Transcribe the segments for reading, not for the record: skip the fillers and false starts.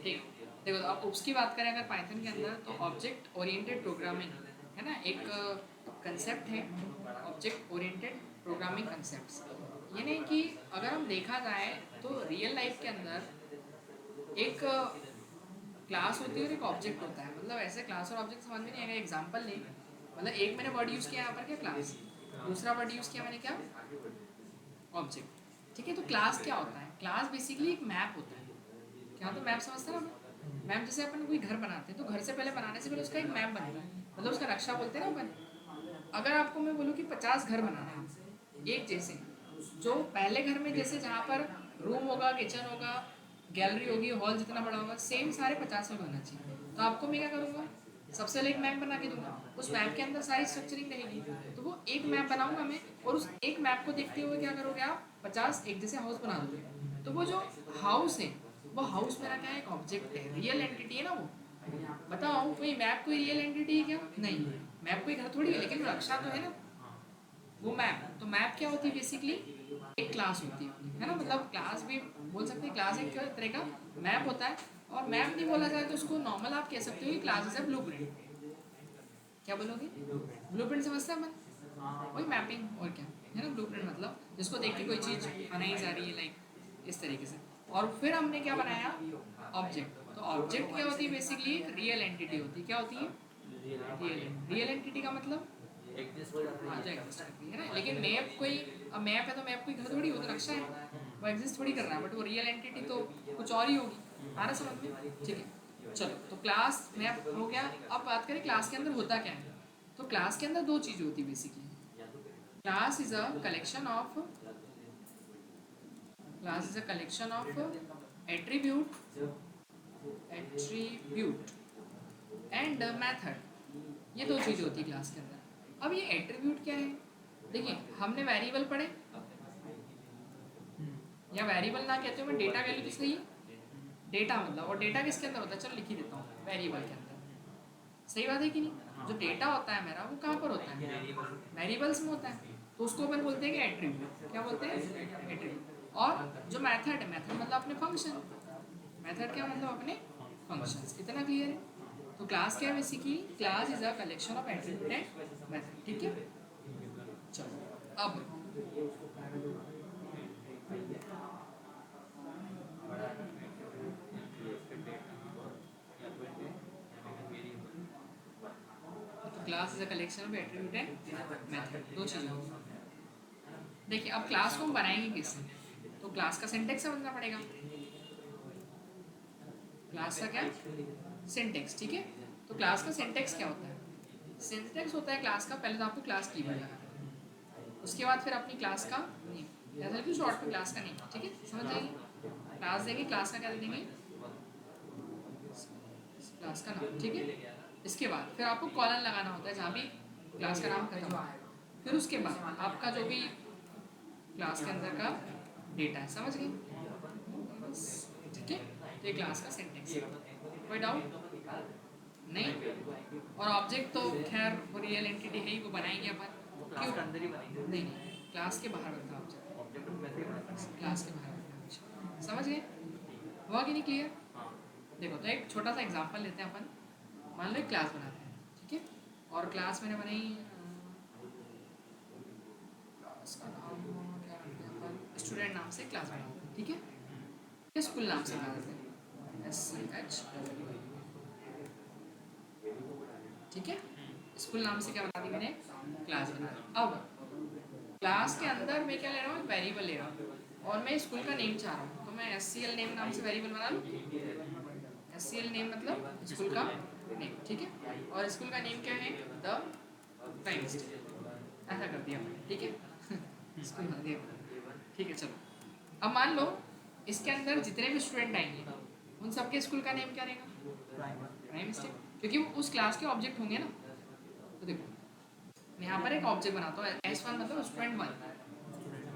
ठीक, देखो अब उसकी बात करें अगर पाइथन के अंदर, तो ऑब्जेक्ट ओरिएंटेड प्रोग्रामिंग है ना, एक कंसेप्ट है ऑब्जेक्ट ओरिएंटेड प्रोग्रामिंग कंसेप्ट्स। ये नहीं कि अगर हम देखा जाए तो रियल लाइफ के अंदर एक क्लास होती है और एक ऑब्जेक्ट होता है। मतलब ऐसे क्लास और ऑब्जेक्ट समझ में नहीं आएगा, एग्जांपल नहीं। मतलब एक मैंने वर्ड यूज़ किया यहाँ पर क्या, क्लास, दूसरा वर्ड यूज़ किया मैंने क्या, ऑब्जेक्ट। ठीक है, तो क्लास क्या होता है, क्लास बेसिकली एक मैप होता है। क्या तो मैप समझते हैं ना, मैप जैसे अपन कोई घर बनाते हैं तो घर से पहले बनाने से पहले उसका एक मैप बनेगा, मतलब उसका नक्शा बोलते हैं ना अपन। अगर आपको मैं बोलूँ कि 50 घर बनाना है एक जैसे, जो पहले घर में जैसे जहाँ पर रूम होगा, किचन होगा, गैलरी होगी, हॉल जितना बड़ा होगा, सेम सारे 50 में होना चाहिए। तो आपको मैं क्या करूँगा, सबसे पहले एक मैप बना के दूंगा, उस मैप के अंदर सारी स्ट्रक्चरिंग रहेगी। तो वो एक मैप बनाऊंगा मैं, और उस एक मैप को देखते हुए क्या करोगे आप, 50 एक जैसे हाउस बना दोगे। तो वो जो हाउस है, वो हाउस मेरा क्या है, एक ऑब्जेक्ट है, रियल एंटिटी है ना वो। बताओ कोई मैप कोई रियल एंटिटी है क्या, नहीं। मैप कोई घर थोड़ी है, लेकिन रक्षा तो है ना वो मैप। तो मैप क्या होती है बेसिकली, एक क्लास होती है ना, मतलब क्लास भी बोल सकते हैं, क्लास एक तरह का मैप होता है। और मैप नहीं बोला जाए तो उसको नॉर्मल आप कह सकते हो कि क्लास इज अ ब्लूप्रिंट। क्या बोलोगे, ब्लूप्रिंट समझते हैं अपन, वही मैपिंग और क्या है ना, ब्लूप्रिंट मतलब जिसको देख के कोई चीज़ बनाई जा रही है, लाइक इस तरीके से। और फिर हमने क्या बनाया, ऑब्जेक्ट। तो ऑब्जेक्ट क्या होती है बेसिकली, एक रियल एंटिटी होती है। क्या होती है, रियल एंटिटी का मतलब हाँ जो एग्जिस्ट करती है ना। लेकिन मैप कोई, अब मैप है तो मैप कोई घर थोड़ी हो, तो नक्शा है, वो एग्जिस्ट थोड़ी कर रहा है, बट वो रियल एंटिटी तो कुछ और ही होगी। आ रहा समझ में, ठीक है। चलो तो क्लास मैप हो गया। अब बात करें क्लास के अंदर होता क्या है। तो क्लास के अंदर दो चीज़ होती है basically. Class is a collection of, class is a collection of attribute, attribute and method. ये दो चीज़ होती है क्लास के अंदर। अब ये एट्रीब्यूट क्या है, देखिए हमने वेरिएबल पढ़े, या वेरिएबल ना कहते हो मैं डेटा वैल्यू तो सही है, डेटा मतलब, और डेटा किसके अंदर होता है, चलो लिख ही देता हूँ, वेरिएबल के अंदर। सही बात है कि नहीं, जो डेटा होता है मेरा वो कहाँ पर होता है, वेरिएबल्स में होता है। तो उसको अपन बोलते हैं कि एट्रीब्यूट। क्या बोलते हैं, एट्रीब्यूट। और जो मेथड है, मेथड मतलब अपने फंक्शन, मेथड क्या मतलब अपने फंक्शंस। इतना क्लियर है। तो क्लास क्या है basically, class is a collection of attribute and method. ठीक है, चलो अब तो class is a collection of attribute and method, दो चीज़ें होंगी। देखिए अब क्लास को हम बनाएंगे कैसे, तो क्लास का सिंटेक्स समझना पड़ेगा। क्लास का क्या, सिंटेक्स, ठीक है। तो क्लास का सिंटेक्स क्या होता है, सिंटेक्स होता है क्लास का, पहले तो आपको क्लास कीवर्ड लगाना है, उसके बाद फिर अपनी क्लास का नेम, या फिर शॉर्ट में क्लास का नेम, ठीक है, समझ जाइए। क्लास देंगे, क्लास का क्या दे देंगे, क्लास का नाम, ठीक है। इसके बाद फिर आपको कॉलन लगाना होता है जहाँ भी क्लास का नाम खत्म होता है। फिर उसके बाद आपका जो भी क्लास के अंदर का डेटा है, समझ गए, ठीक है। तो ये क्लास का सिंटेक्स है, कोई डाउट नहीं। और ऑब्जेक्ट तो खैर वो रियल एंटिटी है ही, वो बनाएंगे अपन, क्यों अंदर ही बनेंगे, नहीं नहीं क्लास के बाहर बनता है ऑब्जेक्ट, क्लास के बाहर बनता है, समझ गए, हुआ कि नहीं क्लियर। देखो तो एक छोटा सा एग्जांपल लेते हैं अपन। मान लो एक क्लास बनाते हैं, ठीक है। और क्लास मैंने बनाई, क्लास का नाम क्या रखते हैं अपन, स्टूडेंट नाम से क्लास बनाते हैं, ठीक है। स्कूल नाम से बना देते हैं, SCH, ठीक है। स्कूल नाम से क्या बना दी मैंने, क्लास बना दी। अब क्लास के अंदर मैं क्या ले रहा हूँ, वेरिएबल ले रहा हूँ, और मैं स्कूल का नेम चाह रहा हूँ, तो मैं SCL नेम नाम से वेरिएबल बना लूँ। SCL नेम मतलब स्कूल का नेम, ठीक है। और स्कूल का नेम क्या है, द प्राइम, ऐसा कर दिया मैंने, ठीक है। स्कूल बना दिया, ठीक है। चलो अब मान लो इसके अंदर जितने भी स्टूडेंट आएंगे उन सबके स्कूल का नेम क्या रहेगा, प्राइम स्टेप, क्योंकि वो उस क्लास के ऑब्जेक्ट होंगे ना। तो देखो मैं यहाँ पर एक ऑब्जेक्ट बनाता हूँ, S1 मतलब स्टूडेंट 1,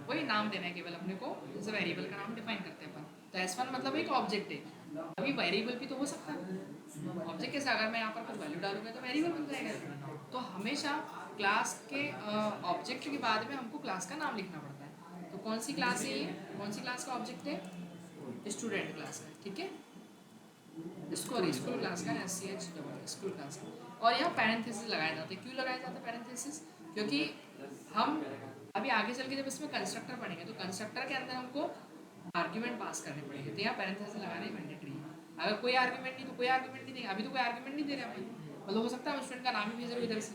वही नाम देना है केवल अपने को, जैसे वेरिएबल का नाम डिफाइन करते हैं अपन। तो S1 मतलब एक ऑब्जेक्ट है, अभी वेरिएबल भी तो हो सकता है ऑब्जेक्ट कैसे, अगर मैं यहाँ पर कुछ वैल्यू डालूंगा तो वेरिएबल बन जाएगा। तो हमेशा क्लास के ऑब्जेक्ट के बाद में हमको क्लास का नाम लिखना पड़ता है। तो कौन सी क्लास है ये, कौन सी क्लास का ऑब्जेक्ट है, स्टूडेंट क्लास का, ठीक है। स्कूल स्कूल क्लास का S C H school class का। और यहाँ पैरेंथेसिस लगाए जाते हैं। क्यों लगाए जाते हैं पैरेंथेसिस? क्योंकि हम अभी आगे चल के जब इसमें कंस्ट्रक्टर पढ़ेंगे तो कंस्ट्रक्टर के अंदर हमको आर्ग्यूमेंट पास करने पड़ेंगे, तो यहाँ पैरेंथेसिस लगाना मैंडेटरी है। अगर कोई आर्ग्यूमेंट नहीं तो कोई आर्ग्यूमेंट नहीं देंगे। अभी तो कोई आर्ग्यूमेंट नहीं दे रहे अपन, मतलब हो सकता है स्टूडेंट का नाम ही भेज रहे हो इधर से,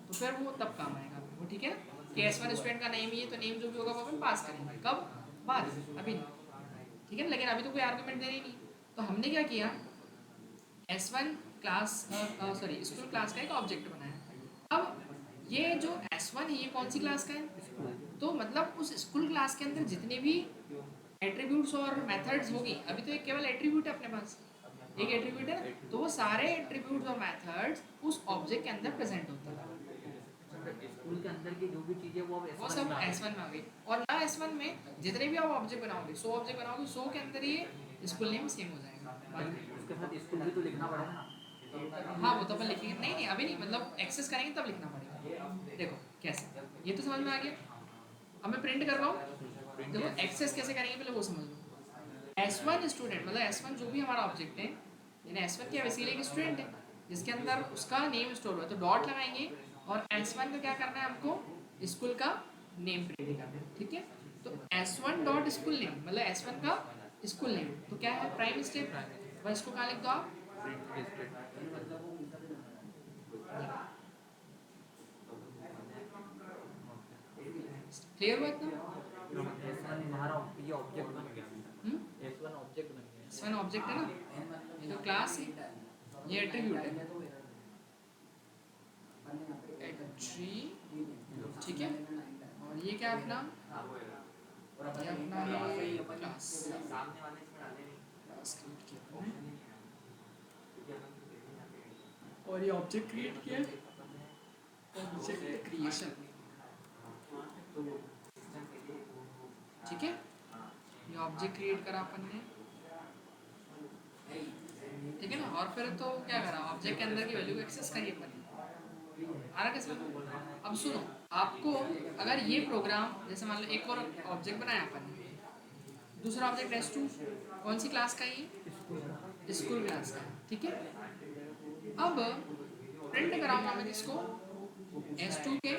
तो फिर वो तब काम आएगा वो, ठीक है ना। कि S1 स्टूडेंट का नेम ही है तो नेम जो भी होगा वो अपन पास करेंगे। कब? बाद, अभी नहीं, ठीक है ना। लेकिन अभी तो कोई आर्गूमेंट दे रही नहीं, तो हमने क्या किया, S1 class sorry school class का एक ऑब्जेक्ट बनाया। अब ये जो S1 है ये कौन सी क्लास का है? तो मतलब उस स्कूल क्लास के अंदर जितने भी एट्रीब्यूट्स और मेथड्स होगी, अभी तो एक केवल एट्रीब्यूट है अपने पास, एक एट्रीब्यूट है ना, तो वो सारे एट्रीब्यूट्स और मेथड्स उस ऑब्जेक्ट के अंदर प्रेजेंट होते हैं। स्कूल के अंदर की जो भी चीजें वो सब S1 में आ गई। और ना S1 में जितने भी आप ऑब्जेक्ट बनाओगे, 100 ऑब्जेक्ट बनाओगे, 100 के अंदर ये स्कूल नेम सेम हो जाएगा। उसके साथ स्कूल भी तो लिखना पड़ेगा ना। हाँ वो तो अपन लिखेंगे, नहीं नहीं अभी नहीं, मतलब एक्सेस करेंगे तब लिखना पड़ेगा। देखो कैसे, ये तो समझ में आ गया। अब मैं प्रिंट कर रहा हूँ, देखो एक्सेस कैसे करेंगे पहले वो समझ लो। S1 स्टूडेंट मतलब S1 जो भी हमारा ऑब्जेक्ट है, यानी S1 क्या बेसिकली एक स्टूडेंट है जिसके अंदर उसका नेम स्टोर हुआ है, तो डॉट लगाएंगे और S1 का क्या करना है हमको, स्कूल का नेम प्रिंट करना है, ठीक है। तो S1 डॉट स्कूल नेम मतलब S1 का स्कूल नेम, तो क्या है प्राइम स्टेप, बस इसको कहाँ लिख दो आप, क्लियर हुआ इतना? हमारा ये ऑब्जेक्ट बन गया, S1 ऑब्जेक्ट बन गया। S1 ऑब्जेक्ट है ना, ये तो क्लास है, ये एट्रीब्यूट है, ठीक है। और ये क्या अपना, ये अपना है क्लास, क्लास क्रिएट किया हमने, और ये ऑब्जेक्ट क्रिएट किया, ऑब्जेक्ट क्रिएशन, ठीक है। ये ऑब्जेक्ट क्रिएट करा अपन ने, ठीक है ना। और फिर तो क्या करा, ऑब्जेक्ट के अंदर की वैल्यू को एक्सेस करिए अपन, आ रहा कैसे? अब सुनो, आपको अगर ये प्रोग्राम जैसे मान लो एक और ऑब्जेक्ट बनाया अपन ने, दूसरा ऑब्जेक्ट S2 कौन सी क्लास का, ये स्कूल क्लास का, ठीक है। अब प्रिंट कराऊंगा मैं किसको, S2 के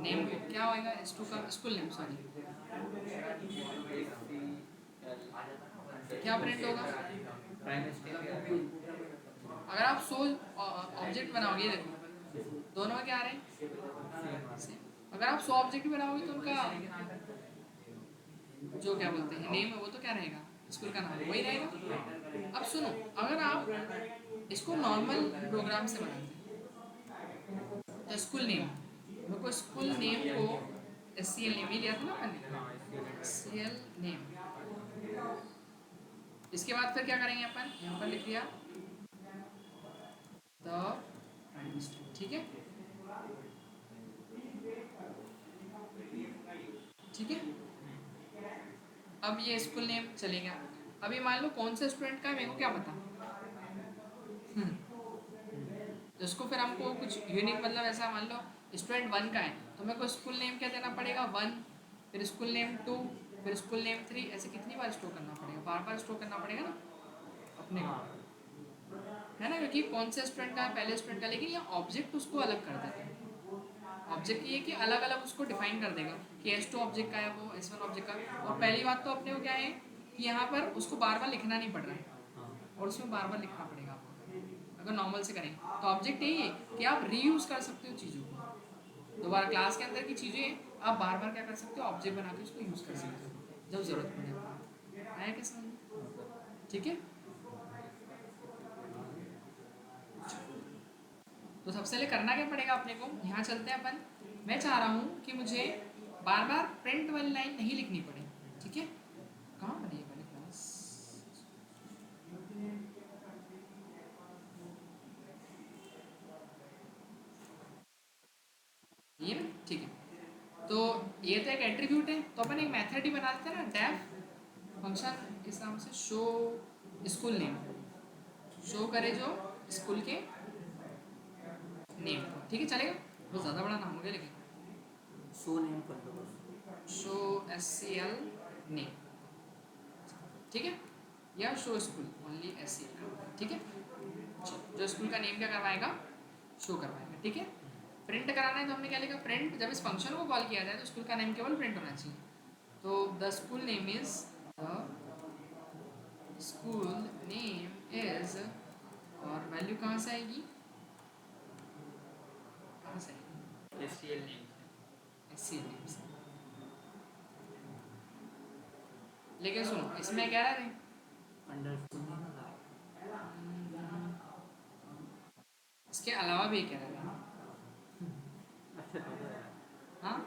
नेम को, क्या होएगा S2 का स्कूल नेम, सॉरी क्या प्रिंट होगा, अगर आप 100 ऑब्जेक्ट बनाओगे, देखो दोनों में क्या आ रहे हैं सेम। अगर आप 100 ऑब्जेक्ट बनाओगे तो उनका जो क्या बोलते हैं नेम है वो तो क्या रहेगा, स्कूल का नाम वही रहेगा। अब सुनो, अगर आप इसको नॉर्मल प्रोग्राम से बनाते हैं तो स्कूल नेम, मेरे को स्कूल नेम को SCL नेम ही लिया था ना मैंने, SCL नेम। इसके बाद फिर क्या करेंगे अपन, यहाँ पर लिख दिया द प्राइम मिनिस्टर, ठीक है, ठीक है। अब ये स्कूल नेम चलेगा। अभी मान लो कौन से स्टूडेंट का है मेरे को क्या पता, तो इसको फिर हमको कुछ यूनिक मतलब ऐसा मान लो स्टूडेंट 1 का है तो मेरे को स्कूल नेम क्या देना पड़ेगा 1, फिर स्कूल नेम 2, फिर स्कूल नेम 3, ऐसे कितनी बार स्टोर करना पड़ेगा, बार बार स्टोर करना पड़ेगा ना अपने को, है ना, क्योंकि कौन से स्टूडेंट का है पहले स्टूडेंट का। लेकिन ये ऑब्जेक्ट उसको अलग कर देता है, ऑब्जेक्ट ये कि अलग अलग उसको डिफाइन कर देगा कि S2 ऑब्जेक्ट का है वो, S1 ऑब्जेक्ट का। और पहली बात तो अपने को क्या है कि यहाँ पर उसको बार बार लिखना नहीं पड़ रहा है, और उसमें बार बार लिखना पड़ेगा आपको अगर नॉर्मल से करें तो। ऑब्जेक्ट यही है कि आप रीयूज़ कर सकते हो चीज़ों को, दोबारा क्लास के अंदर की चीज़ें आप बार बार क्या कर सकते हो, ऑब्जेक्ट बना के उसको यूज़ कर सकते हो जब ज़रूरत पड़े। आया क्या समझ, ठीक है। तो सबसे पहले करना क्या पड़ेगा अपने को, यहाँ चलते हैं अपन। मैं चाह रहा हूँ कि मुझे बार बार प्रिंट वाली लाइन नहीं लिखनी पड़े, ठीक है। कहाँ बनी है वाली क्लास, ये ना, ठीक है। तो ये तो एक एट्रीब्यूट है, तो अपन एक मेथड ही बना देते हैं ना, डेफ फंक्शन किस नाम से, शो स्कूल नेम, शो करे जो स्कूल के नेम, ठीक है चलेगा। बहुत ज़्यादा बड़ा नाम हो गया लेकिन शो नेम कर दो बस, शो SCL नेम, ठीक है। या शो स्कूल ओनली SC, ठीक है। जो स्कूल का नेम क्या करवाएगा, शो करवाएगा, ठीक है। प्रिंट कराना है तो हमने क्या लिखा, प्रिंट जब इस फंक्शन को कॉल किया जाए तो स्कूल का नेम केवल प्रिंट होना चाहिए। तो द स्कूल नेम इज और वैल्यू कहाँ से आएगी, कहाँ से आएगी, SCL नेम से। SC नेम से। लेकिन सुनो इसमें कह रहे थे अंडरस्कूल नहीं होता है। इसके अलावा भी कह रहे थे, अच्छा तो है। हाँ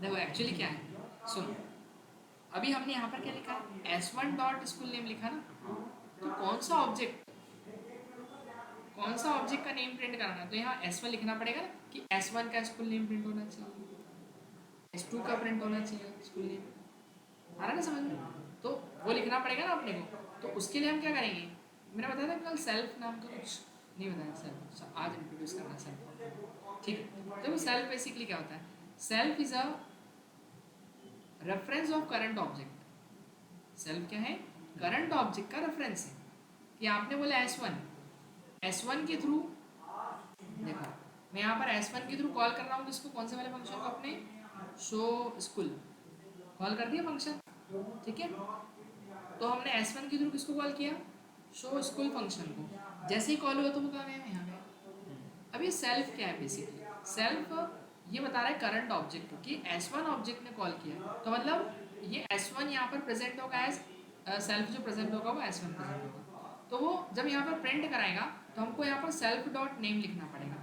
देखो एक्चुअली क्या है, सुनो अभी हमने यहाँ पर क्या लिखा है, S1 डॉट स्कूल नेम लिखा ना, तो कौन सा ऑब्जेक्ट का नेम प्रिंट कराना है, तो यहाँ S1 लिखना पड़ेगा ना कि S1 का स्कूल नेम प्रिंट होना चाहिए, S2 का प्रिंट होना चाहिए स्कूल नेम, आ रहा है ना समझ में, तो वो लिखना पड़ेगा ना अपने को। तो उसके लिए हम क्या करेंगे, मैंने बताया था कल सेल्फ नाम का कुछ नहीं बताया, सेल्फ आज इंट्रोड्यूस करना सेल्फ, ठीक है। तो सेल्फ बेसिकली क्या होता है, self is a reference of current object. Self क्या है, करंट ऑब्जेक्ट का रेफरेंस है। कि आपने बोला S1 के थ्रू, देखो मैं यहाँ पर S1 के थ्रू कॉल कर रहा हूँ किसको, कौन से वाले फंक्शन को, अपने शो स्कूल कॉल कर दिया फंक्शन, ठीक है। तो हमने S1 के थ्रू किसको कॉल किया, शो स्कूल फंक्शन को, जैसे ही कॉल हुआ तो वो कहाँ गया, यहाँ गया। अब ये सेल्फ क्या है, बेसिकली सेल्फ ये बता रहा है करंट ऑब्जेक्ट को कि S1 ऑब्जेक्ट ने कॉल किया, तो मतलब ये S1 यहाँ पर प्रेजेंट होगा एज सेल्फ, जो प्रेजेंट होगा वो S1 प्रेजेंट होगा। तो वो जब यहाँ पर प्रिंट कराएगा तो हमको यहाँ पर सेल्फ डॉट नेम लिखना पड़ेगा।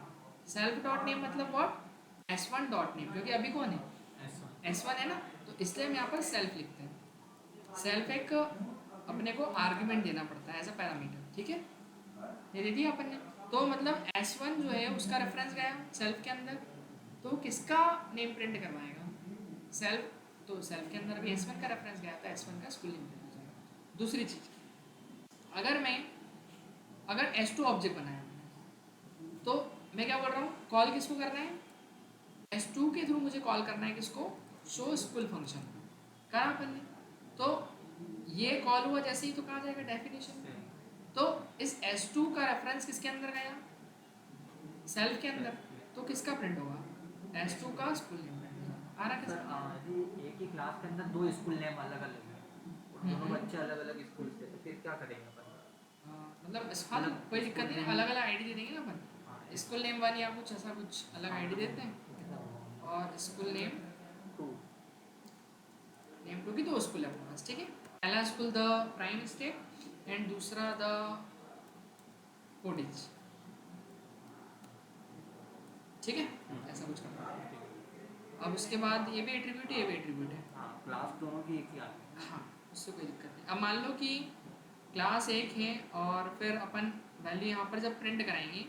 सेल्फ डॉट नेम मतलब व्हाट, S1 डॉट नेम, क्योंकि अभी कौन है, S1 है ना, तो इसलिए हम यहाँ पर सेल्फ लिखते हैं। सेल्फ एक अपने को आर्ग्यूमेंट देना पड़ता है एज अ पैरामीटर, ठीक है, ये दे दिया अपन ने। तो मतलब S1 जो है उसका रेफरेंस गया सेल्फ के अंदर, तो किसका नेम प्रिंट करवाएगा, सेल्फ, तो सेल्फ के अंदर भी S1 का रेफरेंस गया था, S1 का स्कूल नेम प्रिंट हो जाएगा। दूसरी चीज, अगर S2 ऑब्जेक्ट बनाया तो मैं क्या बोल रहा हूँ, कॉल किसको करना है, S2 के थ्रू मुझे कॉल करना है किसको, शो स्कूल फंक्शन करा अपन ने। तो ये कॉल हुआ जैसे ही तो कहा जाएगा डेफिनेशन में, तो इस S2 का रेफरेंस किसके अंदर गया, सेल्फ के अंदर, तो किसका प्रिंट होगा, S2 का स्कूल नेम प्रिंट होगा। आ रहा सर एक ही क्लास के अंदर दो स्कूल नेम अलग अलग है, दोनों बच्चे अलग अलग स्कूल से, तो फिर क्या करेंगे अपन, मतलब हाँ तो कोई दिक्कत नहीं, अलग अलग आईडी दे देंगे ना अपन, स्कूल नेम 1 या कुछ ऐसा कुछ अलग आईडी देते हैं, और स्कूल नेम टू की दो स्कूल है अपने पास, ठीक है। पहला school the prime state and दूसरा द कोडिज, ठीक है, ऐसा कुछ करना है। अब उसके बाद ये भी एट्रीब्यूट है, ये भी एट्रीब्यूट है, हाँ क्लास दोनों की एक ही आती है। हाँ उससे कोई दिक्कत नहीं। अब मान लो कि क्लास एक है और फिर अपन वैल्यू यहाँ पर जब प्रिंट कराएंगे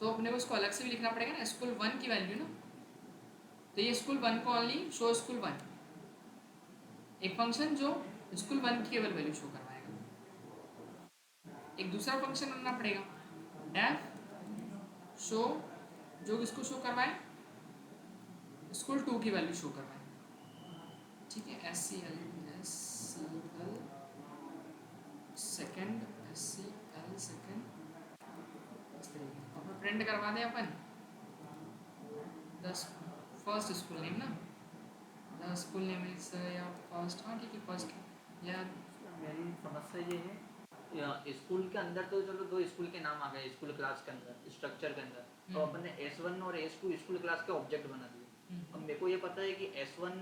तो अपने को उसको अलग से भी लिखना पड़ेगा ना, स्कूल 1 की वैल्यू ना, तो ये स्कूल 1 को ओनली शो स्कूल 1, एक फंक्शन जो स्कूल 1 की केवल वैल्यू शो करवाएगा। एक दूसरा फंक्शन बनना पड़ेगा डेफ शो, जो किसको शो करवाए, स्कूल 2 की वैल्यू शो करवाए, ठीक है। SCL सेकेंड, SCL सेकेंड, इस तरीके और फिर प्रिंट करवा दें upon the first school name ना, द स्कूल नेम इज या फर्स्ट, हाँ ठीक है फर्स्ट, या मेरी समस्या ये है, स्कूल के अंदर तो चलो दो स्कूल के नाम आ गए स्कूल क्लास के अंदर स्ट्रक्चर के अंदर, तो अपन ने S1 और S2 स्कूल क्लास के ऑब्जेक्ट बना दिए। अब मेरे को ये पता है कि S1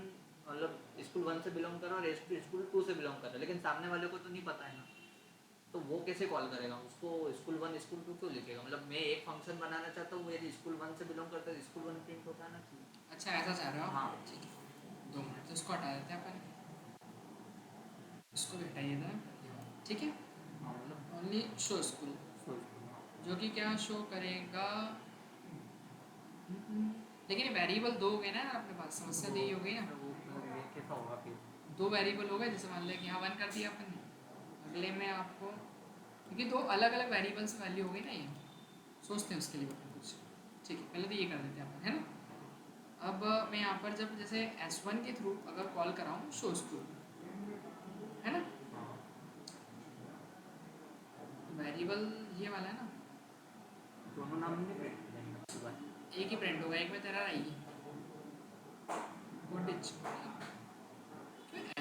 मतलब स्कूल 1 से बिलोंग कर रहा है और S2 स्कूल 2 से बिलोंग कर रहा है, लेकिन सामने वाले को तो नहीं पता है ना, तो वो कैसे कॉल करेगा उसको, स्कूल 1 स्कूल 2 क्यों लिखेगा, मतलब मैं एक फंक्शन बनाना चाहता हूँ, यदि स्कूल 1 से बिलोंग करता है स्कूल 1 प्रिंट होता है ना चाहिए। अच्छा ऐसा चाह रहे हो, हाँ ठीक है 2 मिनट, तो इसको हटा देते हैं अपन, इसको भी हटाइए था, ठीक है। हाँ मतलब ओनली शो स्कूल, जो कि क्या शो करेगा, लेकिन वेरिएबल 2 हो गए ना अपने पास, समस्या तो यही हो गई ना, वो कैसा होगा फिर, 2 वेरिएबल हो गए, जैसे मान लिया कि यहाँ 1 कर दिया अपन ने, अगले में आपको, क्योंकि 2 अलग अलग वेरिएबल से वैल्यू हो गई ना, ये सोचते हैं उसके लिए अपन कुछ, ठीक है पहले तो ये कर देते हैं अपन, है ना। अब मैं यहाँ पर जब जैसे S1 के थ्रू अगर कॉल कराऊँ शो स्कूल, है ना, वेरिएबल ये वाला है ना, दोनों नाम नहीं प्रिंट करेंगे, एक ही प्रिंट होगा, एक में तेरा रहेगी वोल्टेज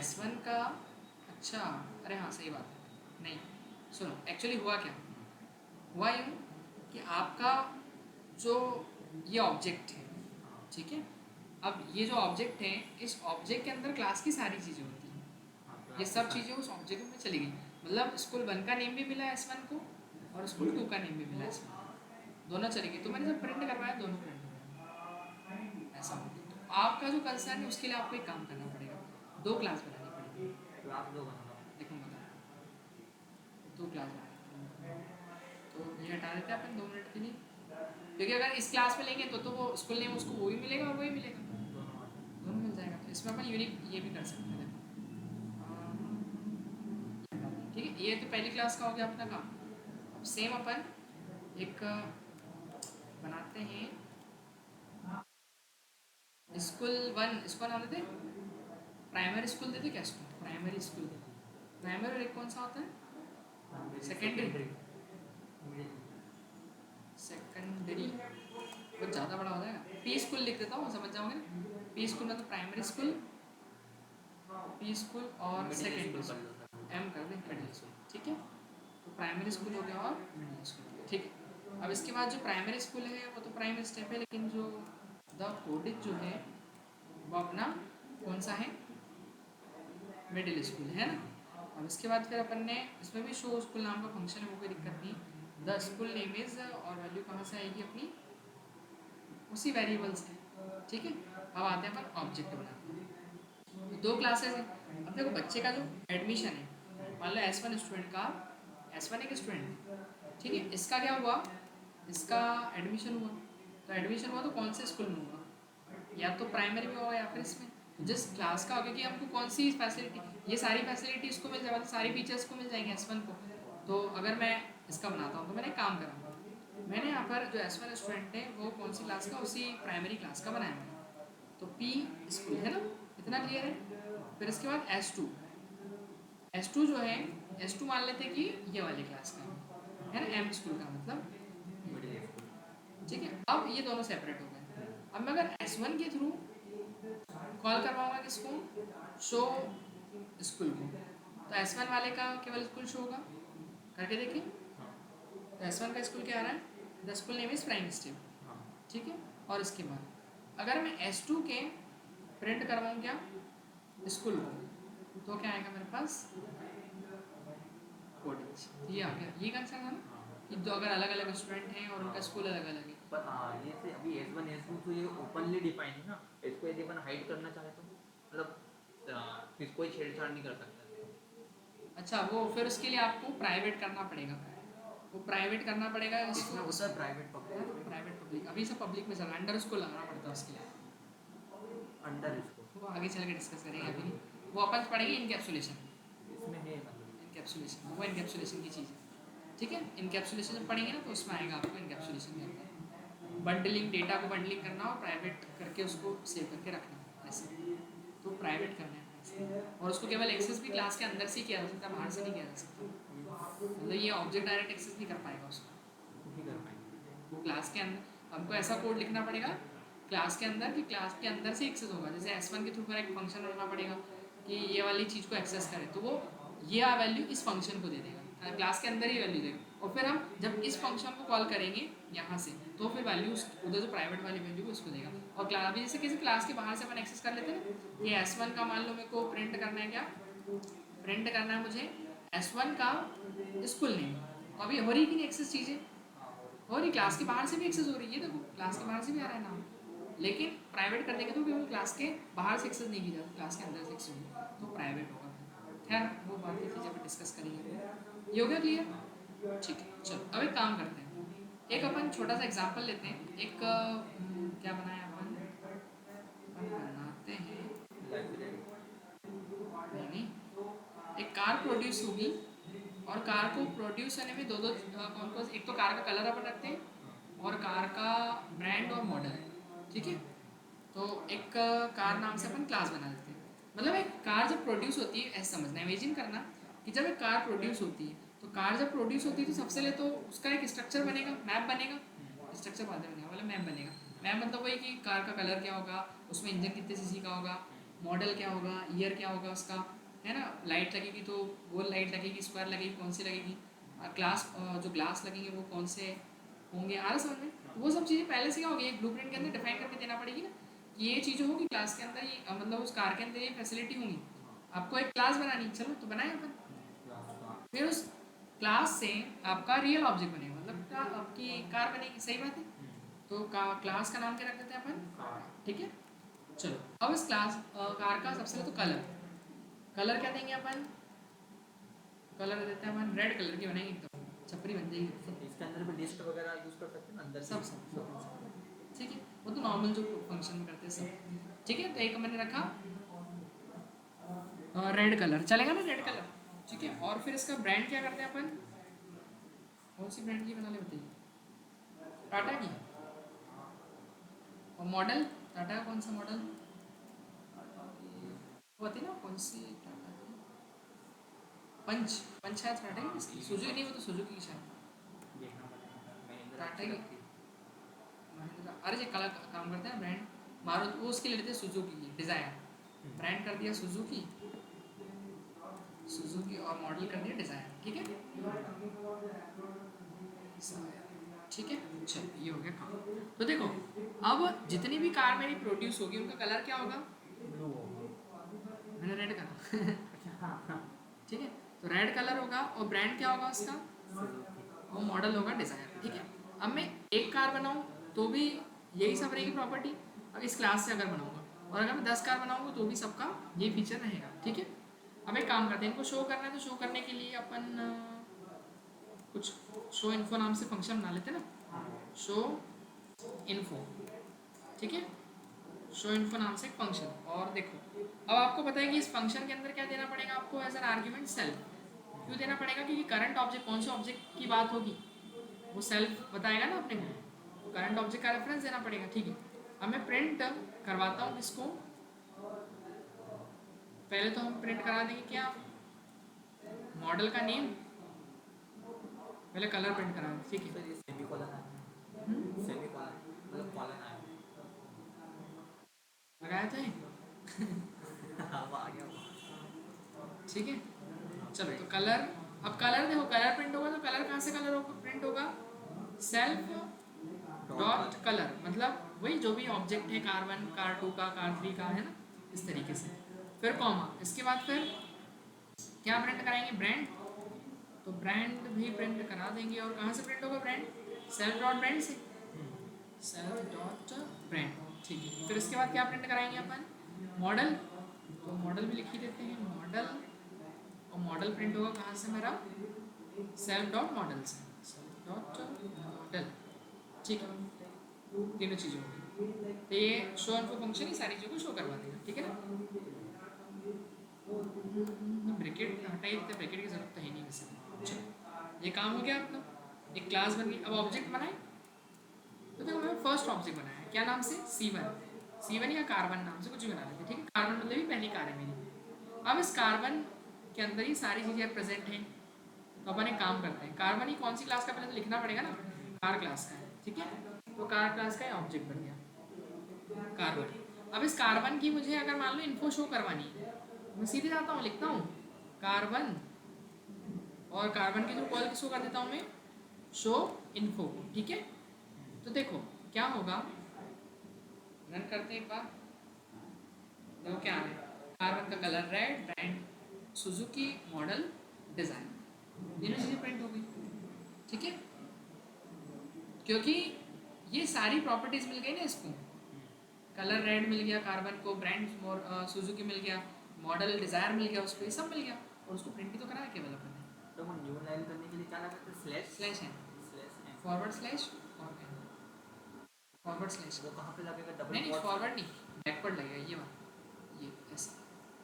S1 का। अच्छा, अरे हाँ सही बात है। नहीं सुनो, एक्चुअली हुआ क्या, हुआ यूँ कि आपका जो ये ऑब्जेक्ट है, ठीक है, अब ये जो ऑब्जेक्ट है, इस ऑब्जेक्ट के अंदर क्लास की सारी चीज़ें होती हैं, ये सब चीज़ें उस ऑब्जेक्ट में चली गई। मतलब स्कूल 1 का नेम भी मिला है S1 को, और स्कूल 2 का नेम भी मिला है S1 को, दोनों चली गई। तो मैंने जब प्रिंट करवाया दोनों प्रिंट हो गए, ऐसा होता है। तो आपका जो कंसर्न है उसके लिए आपको एक काम करना पड़ेगा, 2 क्लास बनानी पड़ेगी। क्लास 2 बनाना, देखो बता, 2 क्लास बनानी, तो ये हटा देते हैं अपन 2 मिनट के लिए, क्योंकि अगर इस क्लास में लेंगे तो वो स्कूल नेम उसको वो भी मिलेगा और वही मिलेगा, दोनों मिल जाएगा। तो इसमें अपन यूनिक ये भी कर सकते हैं, ठीक है। ये तो पहली क्लास का हो गया अपना काम। अब सेम अपन एक बनाते हैं स्कूल 1, इसको नाम देते प्राइमरी स्कूल, देते क्या इसको प्राइमरी स्कूल, प्राइमरी और एक कौन सा होता है सेकेंडरी, सेकेंडरी बहुत ज़्यादा बड़ा हो जाएगा, पी स्कूल लिख देता हूँ, समझ जाओगे ना। पी स्कूल मतलब प्राइमरी स्कूल, पी स्कूल और सेकेंडरी स्कूल, एम कर दें मिडिल स्कूल, ठीक है। तो प्राइमरी स्कूल हो गया और मिडिल स्कूल, ठीक है। अब इसके बाद जो प्राइमरी स्कूल है वो तो प्राइमरी स्टेप है, लेकिन जो द कोडिज जो है वो अपना कौन सा है, मिडिल स्कूल है ना। अब इसके बाद फिर अपन ने इसमें भी शो स्कूल नाम का फंक्शन है, वो कोई दिक्कत नहीं। द स्कूल नेम इज और वैल्यू कहाँ से आएगी अपनी, उसी वेरिएबल से, ठीक है। अब आते हैं अपन ऑब्जेक्ट बनाते हैं। तो 2 क्लासेस हैं। अब देखो बच्चे का जो एडमिशन है, मान लो S1 स्टूडेंट का, S1 एक स्टूडेंट, ठीक है, इसका क्या हुआ, इसका एडमिशन हुआ। तो एडमिशन हुआ तो कौन से स्कूल में हुआ, या तो प्राइमरी में होगा या फिर इसमें, जिस क्लास का होगा कि हमको कौन सी फैसिलिटी, ये सारी फैसिलिटी इसको मिल जाएगा, सारी फीचर्स को मिल जाएंगे S1 को। तो अगर मैं इसका बनाता हूँ तो मैंने काम करा, मैंने यहाँ पर जो S1 स्टूडेंट है वो कौन सी क्लास का, उसी प्राइमरी क्लास का बनाया मैंने, तो P स्कूल है ना, इतना क्लियर है। फिर इसके बाद S2 जो है, S2 मान लेते कि ये वाली क्लास का है ना, M स्कूल का मतलब, ठीक है। अब ये दोनों सेपरेट हो गए। अब मैं अगर S1 के थ्रू कॉल करवाऊंगा किसको, शो स्कूल को, तो S1 वाले का केवल स्कूल शो होगा, करके देखिए। तो S1 का स्कूल क्या आ रहा है, the school name is prime step, ठीक है। और इसके बाद अगर मैं S2 के प्रिंट करवाऊँ क्या स्कूल को, तो क्या आएगा मेरे पास कोडिंग, ये आ गया। ये कंसर्न है ना कि दो अगर अलग अलग स्टूडेंट हैं और उनका स्कूल अलग अलग है। पर ये से अभी S1 S2 तो ये ओपनली डिफाइन है ना, इसको यदि अपन हाइड करना चाहे तो मतलब किस कोई छेड़छाड़ नहीं कर सकता। अच्छा, वो फिर उसके लिए आपको प्राइवेट करना पड़ेगा, वो प्राइवेट करना पड़ेगा इसको, इसमें होता है प्राइवेट पब्लिक, प्राइवेट पब्लिक, अभी सब पब्लिक में चल रहा है, अंडर उसको लगाना पड़ता है उसके लिए, अंडर इसको वो आगे चल के डिस्कस करेंगे, अभी नहीं। वो अपन पढ़ेंगे इनकैप्सुलेशन, इसमें है मतलब इनकैप्सुलेशन वो इनकैप्सुलेशन की चीज़ है, ठीक है। इनकैप्सुलेशन जब पढ़ेंगे ना तो उसमें आएगा आपको इनकैप्सुलेशन क्या होता है, बंडलिंग, डेटा को बंडलिंग करना और प्राइवेट करके उसको सेव करके रखना ऐसे, तो प्राइवेट करना है ऐसे। और उसको केवल एक्सेस भी क्लास के अंदर से ही किया जा सकता है, बाहर से नहीं किया जा सकता, मतलब ये ऑब्जेक्ट डायरेक्ट एक्सेस नहीं कर पाएगा उसको, नहीं कर पाएंगे। वो क्लास के अंदर हमको ऐसा कोड लिखना पड़ेगा क्लास के अंदर कि क्लास के अंदर से एक्सेस होगा। जैसे S1 के थ्रू पर एक फंक्शन रखना पड़ेगा कि ये वाली चीज़ को एक्सेस करे, तो वो ये वैल्यू इस फंक्शन को दे देगा, क्लास के अंदर ही वैल्यू देगा। और फिर हम जब इस फंक्शन को कॉल करेंगे यहाँ से, तो फिर वैल्यू उधर जो प्राइवेट वाली वैल्यू को उसको देगा। और क्लास अभी जैसे किसी क्लास के बाहर से अपन एक्सेस कर लेते हैं ना, ये S1 का मान लो मेरे को प्रिंट करना है, क्या प्रिंट करना है मुझे S1 का स्कूल नेम, तो अभी हो रही कि नहीं एक्सेस चीज़ें, हो रही, क्लास के बाहर से भी एक्सेस हो रही है, देखो क्लास के बाहर से भी आ रहा है नाम, लेकिन प्राइवेट कर देंगे तो केवल क्लास के बाहर से एक्सेस नहीं की जाती, क्लास के अंदर से एक्सेस होगी, तो प्राइवेट होगा। खैर वो बात की चीज़ें पर डिस्कस करेंगे। ये हो गया क्लियर, ठीक है। चलो अब एक काम करते हैं, एक अपन छोटा सा एग्जांपल लेते हैं, एक क्या बनाया अपन बनाते हैं, नहीं एक कार प्रोड्यूस होगी, और कार को प्रोड्यूस होने में दो कौन कौन, एक तो कार का कलर अपन रखते हैं और कार का ब्रांड और मॉडल, ठीक है। तो एक कार नाम से अपन क्लास बना देते हैं, मतलब एक कार जब प्रोड्यूस होती है ऐसा समझना, इमेजिन करना कि जब एक कार प्रोड्यूस होती है तो कार जब प्रोड्यूस होती है तो सबसे पहले तो उसका एक स्ट्रक्चर बनेगा, मैप बनेगा, स्ट्रक्चर बाद में बनेगा, मतलब मैप बनेगा। मैप मतलब वही कि कार का कलर क्या होगा, उसमें इंजन कितने सीसी का होगा, मॉडल क्या होगा, ईयर क्या होगा उसका, है ना। लाइट लगेगी तो गोल लाइट लगेगी, स्क्वायर लगेगी, कौन सी लगेगी, ग्लास जो ग्लास लगेंगे वो कौन से होंगे, आ रहा समझ में। तो वो सब चीज़ें पहले से क्या होगी, एक ब्लूप्रिंट के अंदर डिफाइन करके देना पड़ेगी ना कि ये चीज़ें होगी क्लास के अंदर, ये मतलब उस कार के अंदर ये फैसिलिटी होंगी। आपको एक क्लास बनानी, चलो तो बनाए अपन। फिर उस क्लास से आपका रियल ऑब्जेक्ट बनेगा, मतलब आपकी कार बनेगी, सही बात है। तो क्लास का नाम क्या रख देते हैं अपन, ठीक है। चलो अब इस क्लास कार का सबसे पहले तो कलर, कलर क्या देंगे अपन, कलर देते हैं अपन रेड कलर की बनाएंगे, एकदम छपरी बन जाएगी। इसके अंदर भी लिस्ट वगैरह यूज कर सकते हैं ना, अंदर सब ठीक है, वो तो नॉर्मल जो फंक्शन में करते हैं सब, ठीक है। तो एक मैंने रखा रेड कलर, चलेगा ना रेड कलर, ठीक है। और फिर इसका ब्रांड क्या करते हैं अपन, कौन सी ब्रांड की बना ले बताइए, टाटा की। और मॉडल टाटा का कौन सा मॉडल, वो आती है ना कौन सी टाटा की, पंच, पंच है टाटा की, सुजुकी नहीं, वो तो सुजुकी की शायद, देखना पड़ेगा, मैंने टाटा इधर की महिंद्रा, अरे जो कला काम करते हैं ब्रांड, मारुति वो उसके लिए लेते हैं सुजुकी की डिज़ायर, ब्रांड कर दिया सुजुकी, सुजुकी और मॉडल कर दिया डिज़ायर, ठीक है। ठीक है, चलो ये हो गया काम। तो देखो अब जितनी भी कार मेरी प्रोड्यूस होगी उनका कलर क्या होगा, ब्लू होगा। मैंने रेड करा हाँ हाँ, ठीक है। तो रेड कलर होगा और ब्रांड क्या होगा उसका, और मॉडल होगा डिज़ायर, ठीक है। अब मैं एक कार बनाऊँ तो भी यही सब रहेगी प्रॉपर्टी, अब इस क्लास से अगर बनाऊंगा, और अगर मैं 10 कार बनाऊंगा तो भी सबका ये फीचर रहेगा, ठीक है। अब एक काम करते हैं, इनको शो करना है तो शो करने के लिए अपन कुछ शो इन्फो नाम से फंक्शन बना लेते हैं ना, शो इन्फो, ठीक है। शो इन्फो नाम से एक फंक्शन, और देखो अब आपको पता है कि इस फंक्शन के अंदर क्या देना पड़ेगा आपको एज एन आर्ग्यूमेंट सेल्फ, क्यों देना पड़ेगा, क्योंकि करंट ऑब्जेक्ट कौन से ऑब्जेक्ट की बात होगी वो सेल्फ बताएगा ना अपने को, तो करंट ऑब्जेक्ट का रेफरेंस देना पड़ेगा, ठीक है। अब मैं प्रिंट करवाता हूँ किसको, पहले तो हम प्रिंट करा देंगे क्या, मॉडल का नेम, पहले कलर प्रिंट करा दें, ठीक है। सर ये सेमीकोलन आया, सेमीकोलन मतलब कॉलन आया। लगाया था ये? हाँ वो आ गया। ठीक है, चलो तो कलर, अब कलर देखो, कलर प्रिंट होगा तो कलर कहाँ से कलर होगा, प्रिंट होगा सेल्फ डॉट कलर, मतलब वही जो भी ऑब्जेक्ट है कार 1 कार 2 का कार 3 का, है ना, इस तरीके से। फिर कॉमा, इसके बाद फिर क्या प्रिंट कराएंगे, ब्रांड, तो ब्रांड भी प्रिंट करा देंगे, और कहाँ से प्रिंट होगा ब्रांड, सेल्फ डॉट ब्रांड से, सेल्फ डॉट ब्रांड, ठीक है। फिर इसके बाद क्या प्रिंट कराएंगे अपन, मॉडल, तो मॉडल भी लिख ही देते हैं मॉडल, और मॉडल प्रिंट होगा कहाँ से मेरा, सेल्फ डॉट मॉडल से, सेल्फ डॉट मॉडल, ठीक है। तीनों चीज़ें होंगी, तो ये शो इन्फो फंक्शन ही सारी चीज़ों को शो करवा देगा, ठीक है ना। ब्रैकेट हटाई देते हैं, ब्रैकेट की जरूरत तो है नहीं वैसे। चलो ये काम हो गया अपना, एक क्लास बन गई। अब ऑब्जेक्ट बनाए, तो देखो मैंने फर्स्ट ऑब्जेक्ट बनाया क्या नाम से, C1 या कार्बन नाम से कुछ भी बना लेते, ठीक है। कार्बन मतलब ही पहली कार है मेरी। अब इस कार्बन के अंदर ही सारी चीज़ें प्रेजेंट हैं, तो अपन एक काम करते हैं, कार्बन ही कौन सी क्लास का, पहले तो लिखना पड़ेगा ना, कार क्लास का है, ठीक है। तो कार क्लास का ऑब्जेक्ट बन गया कार्बन। अब इस कार्बन की मुझे अगर मान लो इन्फो शो करवानी है, मैं सीधे जाता हूँ, लिखता हूँ कार्बन, और कार्बन की जो कॉल किसको कर देता हूँ मैं, शो इन्फो, ठीक है। तो देखो क्या होगा, रन करते हैं एक बार, देखो क्या आ रहा है, कार्बन का colour red, brand Suzuki, model design, तीनों चीज़ें प्रिंट हो गई, ठीक है। क्योंकि ये सारी प्रॉपर्टीज़ मिल गई ना इसको, कलर रेड मिल गया कार्बन को, ब्रांड सुजुकी मिल गया, मॉडल डिज़ायर मिल गया उसको, ये सब मिल गया, और उसको प्रिंट भी तो करा है केवल अपन ने। तो वो न्यू लाइन करने के लिए क्या लगाते हैं, स्लैश स्लैश है, स्लैश है, फॉरवर्ड स्लैश और फॉरवर्ड स्लैश, वो कहाँ पे लगेगा, डबल नहीं कोट। फॉरवर्ड नहीं, बैकवर्ड लगेगा, ये बात, ये ऐसा।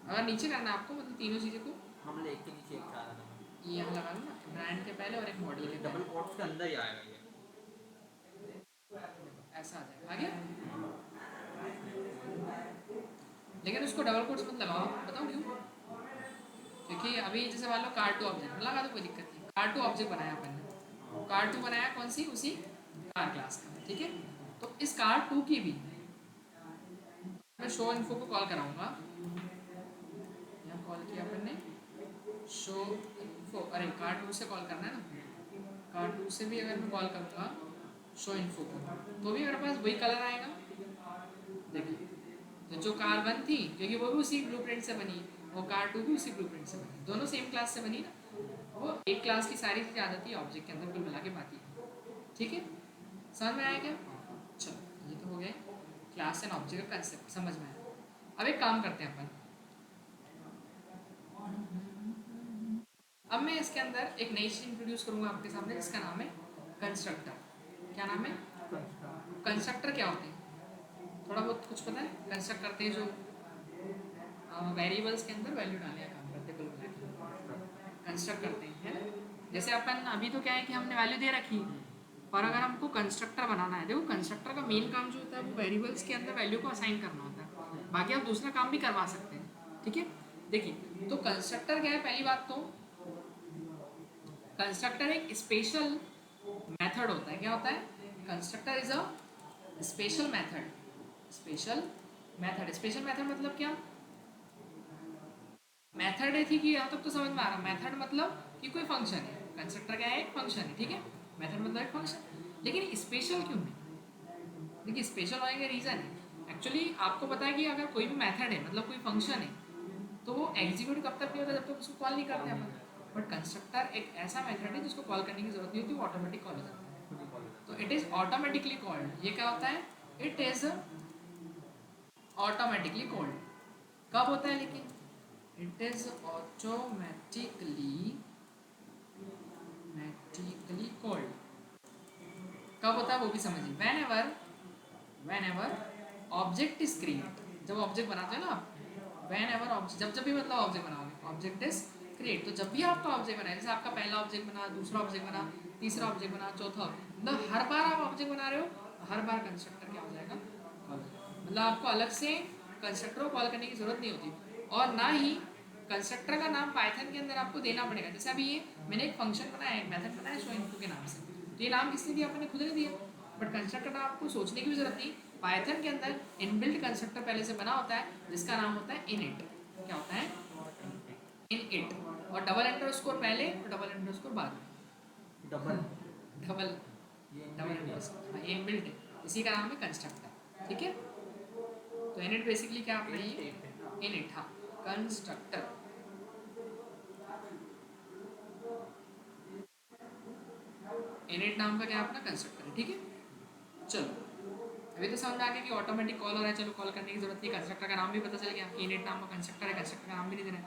अगर नीचे करना है आपको, मतलब तीनों चीज़ों को हम लोग एक के नीचे एक चाह रहे हैं, ये यहाँ लगा लो ना, ब्रांड के पहले और एक मॉडल के डबल पहले, कोट्स के अंदर ही आएगा ये। ऐसा आ जाएगा, आ गया। लेकिन उसको डबल कोट्स मत लगाओ, बताओ क्यों, क्योंकि अभी जैसे मान लो कार 2 ऑब्जेक्ट लगा दो, कोई दिक्कत नहीं, कार टू ऑब्जेक्ट बनाया अपन ने, कार टू बनाया कौन सी, उसी कार क्लास का, ठीक है। तो इस कार टू की भी मैं शो इन्फो को कॉल कराऊंगा, यहाँ कॉल किया अपन ने शो इन्फो, अरे कार टू से कॉल करना है ना, कार टू से भी अगर मैं कॉल करूँगा शो इन्फो को, तो भी मेरे पास वही कलर आएगा। देखिए, तो जो कार वन थी, क्योंकि वो भी उसी ब्लूप्रिंट से बनी, वो कार टू भी उसी ब्लूप्रिंट से बनी, दोनों सेम क्लास से बनी ना, वो एक क्लास की सारी चीज़ें आ जाती है ऑब्जेक्ट के अंदर, कुल मिला के बात ही, ठीक है। समझ में आया क्या? चलो ये तो हो गया क्लास एंड ऑब्जेक्ट का कंसेप्ट, समझ में आया। अब एक काम करते हैं अपन, अब मैं इसके अंदर एक नई चीज़ इंट्रोड्यूस करूंगा आपके सामने, जिसका नाम है कंस्ट्रक्टर। क्या नाम है? कंस्ट्रक्टर क्या होते हैं, थोड़ा बहुत कुछ पता है? कंस्ट्रक्ट करते हैं जो वेरिएबल्स के अंदर वैल्यू डालने का काम करते हैं, कुल मिला के कंस्ट्रक्ट करते हैं, है ना। जैसे अपन अभी तो क्या है कि हमने वैल्यू दे रखी, और अगर हमको कंस्ट्रक्टर बनाना है, देखो कंस्ट्रक्टर का मेन काम जो होता है वो वेरिएबल्स के अंदर वैल्यू को असाइन करना होता है, बाकी आप दूसरा काम भी करवा सकते हैं, ठीक है। देखिए, तो कंस्ट्रक्टर क्या है, पहली बात तो कंस्ट्रक्टर एक स्पेशल मेथड होता है। क्या होता है? Constructor is a special method. Special method, special method मतलब क्या? मेथड है थी कि यहाँ तक तो समझ में आ रहा, मेथड मतलब कि कोई फंक्शन है, कंस्ट्रक्टर क्या है, एक फंक्शन है, ठीक है। मेथड मतलब एक फंक्शन, लेकिन स्पेशल क्यों है? देखिए, स्पेशल होने का रीज़न है, एक्चुअली आपको पता है कि अगर कोई भी मेथड है, मतलब कोई फंक्शन है, तो वो एग्जीक्यूट कब तक नहीं होता, जब तक उसको कॉल नहीं करते अपन। बट कंस्ट्रक्टर एक ऐसा मेथड है जिसको कॉल करने की जरूरत नहीं होती, वो ऑटोमेटिक कॉल हो जाता है, तो इट इज ऑटोमेटिकली कॉल्ड। ये क्या होता है? It is automatically called. कब होता है लेकिन? इट इज ऑटोमेटिकली कॉल्ड कब होता है वो भी समझिए। When ever object is create, जब ऑब्जेक्ट बनाते हो ना आप, वेन एवर ऑब्जेक्ट, जब भी मतलब ऑब्जेक्ट बनाओगे, ऑब्जेक्ट इज क्रिएट, तो जब भी आपका ऑब्जेक्ट बना है, जैसे आपका पहला ऑब्जेक्ट बना, दूसरा ऑब्जेक्ट बना, तीसरा ऑब्जेक्ट बना, चौथा, मतलब हर बार आप ऑब्जेक्ट बना रहे हो, हर बार कंस्ट्रक्टर क्या हो जाएगा, मतलब आपको अलग से कंस्ट्रक्टर को कॉल करने की जरूरत नहीं होती, और ना ही कंस्ट्रक्टर का नाम पाइथन के अंदर आपको देना पड़ेगा। जैसे अभी ये मैंने एक फंक्शन बनाया, एक मेथड बनाया शो इनफो के नाम से, तो ये नाम किसने दिया? अपने खुद ने दिया। बट कंस्ट्रक्टर का आपको सोचने की भी जरूरत नहीं, पाइथन के अंदर इनबिल्ट कंस्ट्रक्टर पहले से बना होता है, जिसका नाम होता है इनिट। क्या होता है? इनिट। और डबल अंडरस्कोर पहले और डबल अंडरस्कोर बाद में, डबल डबल डबल अंडरस्कोर, ये इनबिल्ट है, इसी का नाम है कंस्ट्रक्टर, ठीक है। तो इनिट बेसिकली क्या आपका ये इनिट, हाँ, कंस्ट्रक्टर। इनिट नाम का क्या अपना कंस्ट्रक्टर है, ठीक है। चलो अभी तो समझ में आ गया कि ऑटोमेटिक कॉल हो रहा है, चलो कॉल करने की जरूरत नहीं, कंस्ट्रक्टर का नाम भी पता चल गया कि इनिट नाम का कंस्ट्रक्टर है, कंस्ट्रक्टर का नाम भी नहीं देना है,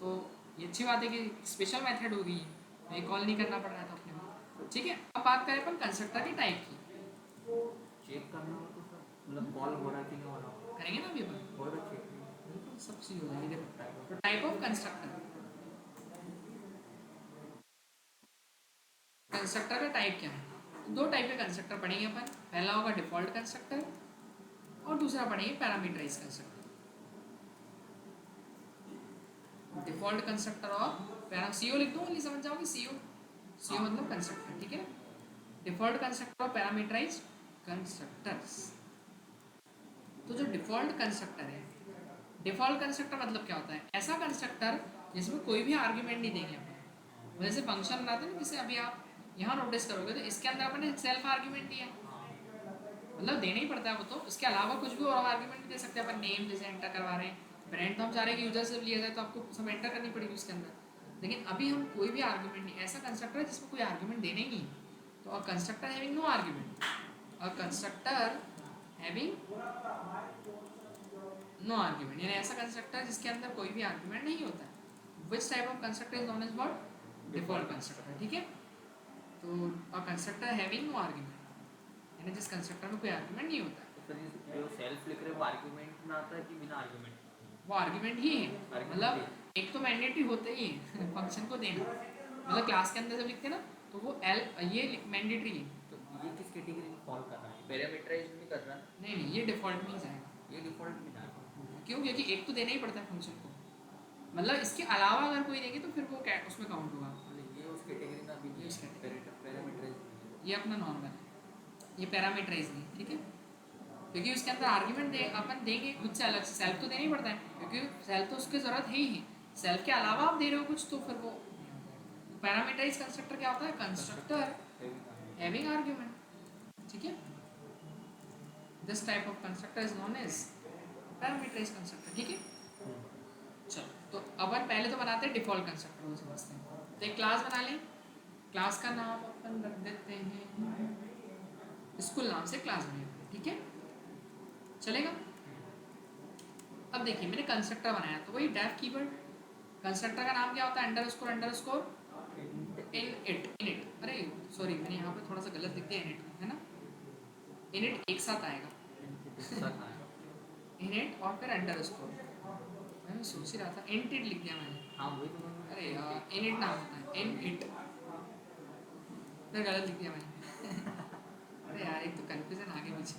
तो ये अच्छी बात है कि स्पेशल मेथड हो गई है, ये कॉल नहीं करना पड़ रहा था अपने को, ठीक है। अब बात करें अपन कंस्ट्रक्टर के टाइप की, चेक करना हो तो सर, मतलब कॉल हो रहा है कि नहीं हो रहा, करेंगे ना अभी अपन, और चेक बिल्कुल सब चीज़ हो जाएगी। देखो, तो टाइप ऑफ कंस्ट्रक्टर, कंस्ट्रक्टर का टाइप क्या है? दो टाइप के कंस्ट्रक्टर पढ़ेंगे अपन, पहला होगा डिफॉल्ट कंस्ट्रक्टर और दूसरा पढ़ेंगे पैरामीटराइज कंस्ट्रक्टर। डिफॉल्ट कंस्ट्रक्टर और पैरा, सीओ लिख दो, ओनली समझ जाओगे, सीओ, सीओ मतलब कंस्ट्रक्टर, ठीक है। डिफॉल्ट कंस्ट्रक्टर और पैरामीटराइज कंस्ट्रक्टर्स। तो जो डिफॉल्ट कंस्ट्रक्टर है, डिफॉल्ट कंस्ट्रक्टर मतलब क्या होता है? ऐसा कंस्ट्रक्टर जिसमें कोई भी आर्ग्यूमेंट नहीं देंगे अपन, जैसे फंक्शन बनाते हैं ना, जैसे अभी आप यहाँ नोटिस करोगे तो इसके अंदर अपन ने सेल्फ आर्ग्यूमेंट दिया, मतलब देना ही पड़ता है वो, तो इसके अलावा कुछ भी और आर्ग्यूमेंट भी दे सकते हैं अपन, नेम जैसे एंटर करवा रहे हैं, ब्रांड तो हम चाह रहे हैं कि यूजर से लिया जाए, तो आपको सब एंटर करनी पड़ेगी उसके अंदर, लेकिन अभी हम कोई भी आर्ग्यूमेंट नहीं, ऐसा कंस्ट्रक्टर है जिसमें कोई आर्ग्यूमेंट देने ही नहीं, तो a constructor having no argument, a constructor having no argument, यानी ऐसा कंस्ट्रक्टर जिसके अंदर कोई भी आर्ग्यूमेंट नहीं होता है, which type of constructor is known as what? Default constructor, ठीक है। तो a constructor having no argument, यानी जिस कंस्ट्रक्टर में कोई आर्ग्यूमेंट नहीं होता है, तो सर ये जो सेल्फ लिख रहे हैं वो आर्गुमेंट में आता है कि बिना आर्गुमेंट? वो आर्ग्यूमेंट ही है, मतलब एक तो मैंडेटरी होता ही है फंक्शन को देना, मतलब क्लास के अंदर जब लिखते हैं ना, तो वो एल ये मैंडेटरी है। तो ये किस कैटेगरी में फॉल कर रहा है? पैरामीटराइज भी कर रहा है? नहीं नहीं, ये डिफॉल्ट में ही जाएगा, ये डिफॉल्ट में जाएगा। क्यों? क्योंकि एक तो देना ही पड़ता है फंक्शन को, मतलब इसके अलावा अगर कोई देंगे तो फिर वो उसमें काउंट होगा। मतलब ये उस कैटेगरी यूज़ करते हैं। पैरामीटराइज ये अपना नॉर्मल है, ये पैरामीटराइज नहीं, ठीक है, क्योंकि उसके अंदर आर्ग्यूमेंट दे अपन देंगे खुद से अलग से, सेल्फ तो देना ही पड़ता है क्योंकि सेल्फ तो उसकी ज़रूरत है ही, सेल्फ के अलावा आप दे रहे हो कुछ तो फिर वो पैरामीटराइज कंस्ट्रक्टर क्या होता है, कंस्ट्रक्टर हैविंग आर्ग्यूमेंट, ठीक है, this type of constructor is known as parameterize constructor, ठीक है। चलो तो अपन पहले तो बनाते हैं डिफॉल्ट कंस्ट्रक्टर, वो समझते हैं। तो एक क्लास बना लें, क्लास का नाम अपन रख देते हैं स्कूल, नाम से क्लास बनेगा, ठीक है, चलेगा। अब देखिए मैंने कंस्ट्रक्टर बनाया तो वही डेफ कीवर्ड, कंस्ट्रक्टर का नाम क्या होता है, अंडरस्कोर अंडरस्कोर इनिट, अरे सॉरी मैंने यहाँ पे थोड़ा सा गलत लिख दिया, इनिट है ना, इनिट एक साथ आएगा इनिट और फिर अंडरस्कोर, मैं सोच ही रहा था इनिट लिख दिया मैंने, हाँ वही तो अरे इनिट नाम होता है इनिट, फिर गलत लिख दिया मैंने अरे यार एक तो कन्फ्यूजन आगे पीछे,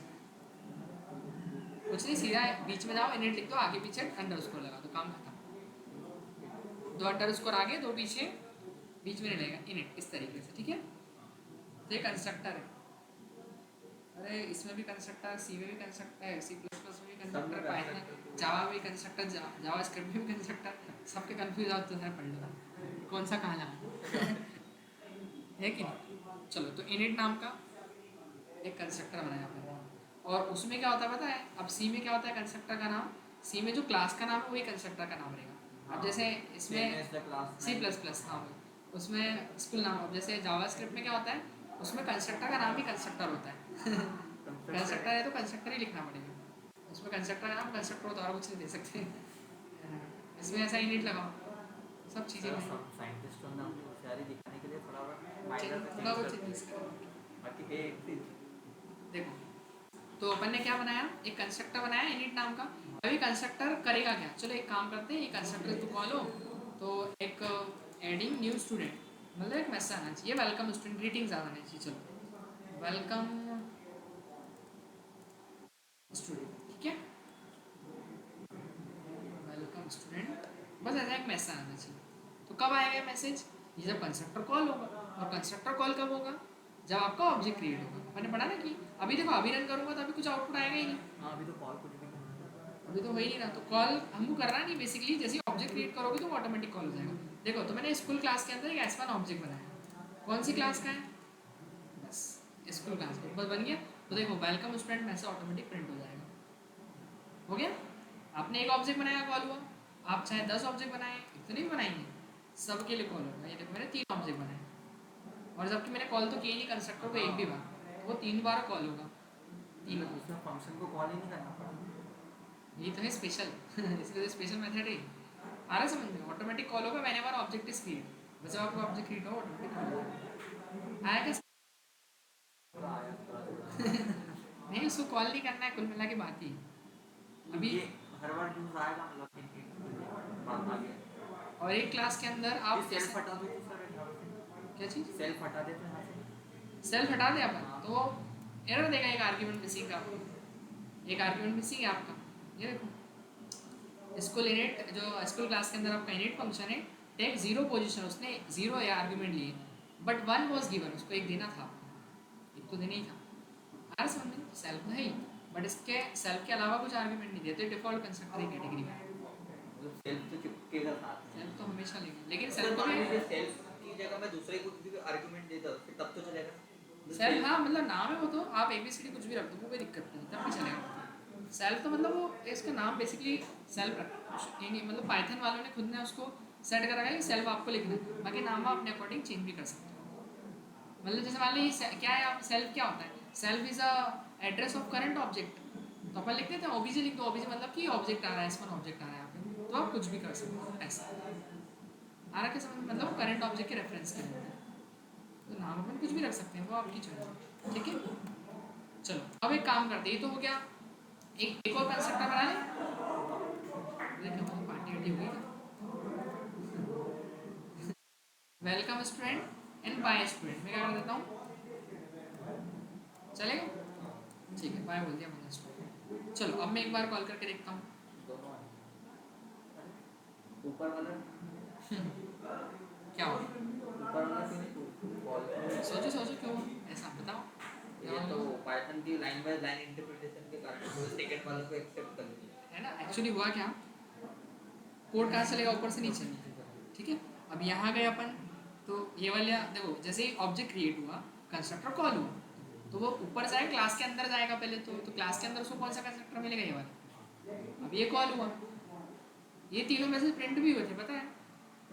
कुछ नहीं सीधा बीच में जाओ इनिट लिख दो, आगे पीछे अंडरस्कोर लगा दो, काम खत्म, दो अंडरस्कोर आगे दो पीछे, बीच में नहीं रहेगा इनिट, इस तरीके से, ठीक है। तो ये कंस्ट्रक्टर है, अरे इसमें भी कंस्ट्रक्टर, सी में भी कंस्ट्रक्टर है, सी प्लस प्लस में भी कंस्ट्रक्टर, पाइथन जावा में कंस्ट्रक्टर, जावा स्क्रिप्ट में भी कंस्ट्रक्टर, सबके कंफ्यूज आप तो सर पढ़ लो कौन सा कहाँ जाना है कि नहीं। चलो तो इनिट नाम का एक कंस्ट्रक्टर बनाया आपने, और उसमें क्या होता है पता है, अब सी में क्या होता है कंस्ट्रक्टर का नाम, सी में जो क्लास का नाम है वही कंस्ट्रक्टर का नाम रहेगा। अब जैसे इसमें सी प्लस प्लस, हाँ उसमें स्कूल नाम, अब जैसे जावा स्क्रिप्ट में क्या होता है, उसमें कंस्ट्रक्टर का नाम भी कंस्ट्रक्टर होता है कंस्ट्रक्टर है तो कंस्ट्रक्टर ही लिखना पड़ेगा, उसमें कंस्ट्रक्टर का नाम कंस्ट्रक्टर होता है और कुछ नहीं दे सकते इसमें ऐसा यूनिट लगाओ, सब चीज़ें साइंटिस्ट होना अपनी होशियारी दिखाने के लिए थोड़ा बाकी देखो तो अपन ने क्या बनाया, एक कंस्ट्रक्टर बनाया इनिट नाम का। अभी कंस्ट्रक्टर करेगा क्या, चलो एक काम करते हैं, ये कंस्ट्रक्टर तो कॉल हो तो एक एडिंग न्यू स्टूडेंट, मतलब एक मैसेज आना चाहिए वेलकम स्टूडेंट, ग्रीटिंग्स आना चाहिए, चलो वेलकम स्टूडेंट, ठीक है, वेलकम स्टूडेंट, बस ऐसा एक मैसेज आना चाहिए। तो कब आएगा मैसेज, ये जब कंस्ट्रक्टर कॉल होगा, और कंस्ट्रक्टर कॉल कब होगा, जब आपका ऑब्जेक्ट क्रिएट होगा। मैंने पढ़ा ना कि अभी देखो अभी रन करूंगा तो अभी कुछ आउटपुट आएगा ही नहीं, हाँ अभी तो कॉल कुछ भी नहीं, अभी तो हो ही नहीं रहा, तो कॉल हमको करना नहीं, बेसिकली जैसे ऑब्जेक्ट क्रिएट करोगे तो ऑटोमेटिक कॉल हो जाएगा। देखो तो मैंने स्कूल क्लास के अंदर एक S1 ऑब्जेक्ट बनाया, कौन सी क्लास का है, बस स्कूल क्लास का, बस बन गया। तो देखो welcome student message automatic print हो जाएगा, हो गया। आपने एक ऑब्जेक्ट बनाया कॉल हुआ, आप चाहे 10 ऑब्जेक्ट बनाए एक तो नहीं बनाएंगे, सबके लिए कॉल होगा। ये देखो मैंने 3 ऑब्जेक्ट बनाए, और जबकि मैंने कॉल तो किया नहीं कंस्ट्रक्टर को एक भी बार, तो वो 3 बार कॉल होगा, 3 बार। उसमें फंक्शन को कॉल ही नहीं करना पड़ा, ये तो है स्पेशल इसलिए स्पेशल मेथड है, आ रहा समझ में, ऑटोमेटिक कॉल होगा व्हेनेवर ऑब्जेक्ट इज क्रिएट, वैसे आपको ऑब्जेक्ट क्रिएट होगा ऑटोमेटिक कॉल होगा, आया क्या तो आया थोड़ा नहीं उसको कॉल नहीं करना है, कुल मिला के बात ही अभी। ये हर बार न्यूज़ आएगा, मतलब कि बात आ गया। और एक क्लास के अंदर आप सेल्फ हटा दो तो सर, क्या चीज़ सेल्फ हटा देते हैं यहाँ से, सेल्फ हटा दे अपन तो एरर देगा, एक आर्ग्यूमेंट मिसिंग का, एक आर्ग्यूमेंट मिसिंग है आपका। ये देखो स्कूल इनिट, जो स्कूल क्लास के अंदर आपका इनिट फंक्शन है, टेक 0 पोजीशन, उसने 0 या आर्ग्यूमेंट लिए, बट 1 वाज गिवन, उसको एक देना था, एक तो देना ही था, आ रहा समझ में, सेल्फ है ही, बट इसके सेल्फ के अलावा कुछ आर्ग्यूमेंट नहीं देते, डिफॉल्ट कंस्ट्रक्टर की कैटेगरी में, मतलब सेल्फ तो चिपकेगा साथ में, सेल्फ तो हमेशा लेंगे, लेकिन सर सेल्फ मान में लीजिए सेल्फ की जगह मैं दूसरे को भी आर्गुमेंट देता फिर तब तो चलेगा, सेल्फ, हाँ मतलब नाम है वो, तो आप ABCD कुछ भी रख दो, कोई दिक्कत नहीं, तब भी चलेगा। सेल्फ तो मतलब वो इसका नाम बेसिकली सेल्फ रखेंगे, मतलब पाइथन वालों ने खुद ने उसको सेट करा है कि सेल्फ आपको लिखना है, बाकी नाम आप अपने अकॉर्डिंग चेंज भी कर सकते हो। मतलब जैसे मान लीजिए क्या है, आप सेल्फ क्या होता है, self is a address of current object, तो अपन लिख देते हैं OBJ लिख दो, OBJ मतलब कि ऑब्जेक्ट आ रहा है, S1 ऑब्जेक्ट आ रहा है यहाँ पे, तो आप कुछ भी कर सकते हो ऐसा, आ रहा क्या समझ में, मतलब करंट ऑब्जेक्ट के रेफरेंस के लिए, तो नाम अपन कुछ भी रख सकते हैं, वो आपकी चॉइस है, ठीक है। चलो अब एक काम करते हैं, ये तो हो गया, एक और कंस्ट्रक्टर बना लें, देखो पार्टी वार्टी हुई क्या, welcome student and bye student, मैं क्या कर देता हूँ, चलेगा, ठीक है, बाय बोल दिया मैंने स्टूडेंट। चलो अब मैं एक बार कॉल करके देखता हूँ, दोनों ऊपर वाला क्या हो, ऊपर वाला क्यों नहीं, कॉल सोचो सोचो क्यों ऐसा बताओ। ये तो पाइथन की लाइन बाय लाइन इंटरप्रिटेशन के कारण सेकंड वाले को एक्सेप्ट कर लिया है ना। एक्चुअली हुआ क्या, कोड कहाँ चलेगा, ऊपर से नीचे, ठीक है। अब यहाँ गए अपन, तो ये वाला देखो जैसे ही ऑब्जेक्ट क्रिएट हुआ, कंस्ट्रक्टर कॉल हुआ, तो वो ऊपर जाए क्लास के अंदर जाएगा पहले तो क्लास के अंदर उसको कौन सा कंस्ट्रक्टर मिलेगा, ये वाला। अब ये कॉल हुआ, ये तीनों मैसेज प्रिंट भी हुए थे पता है।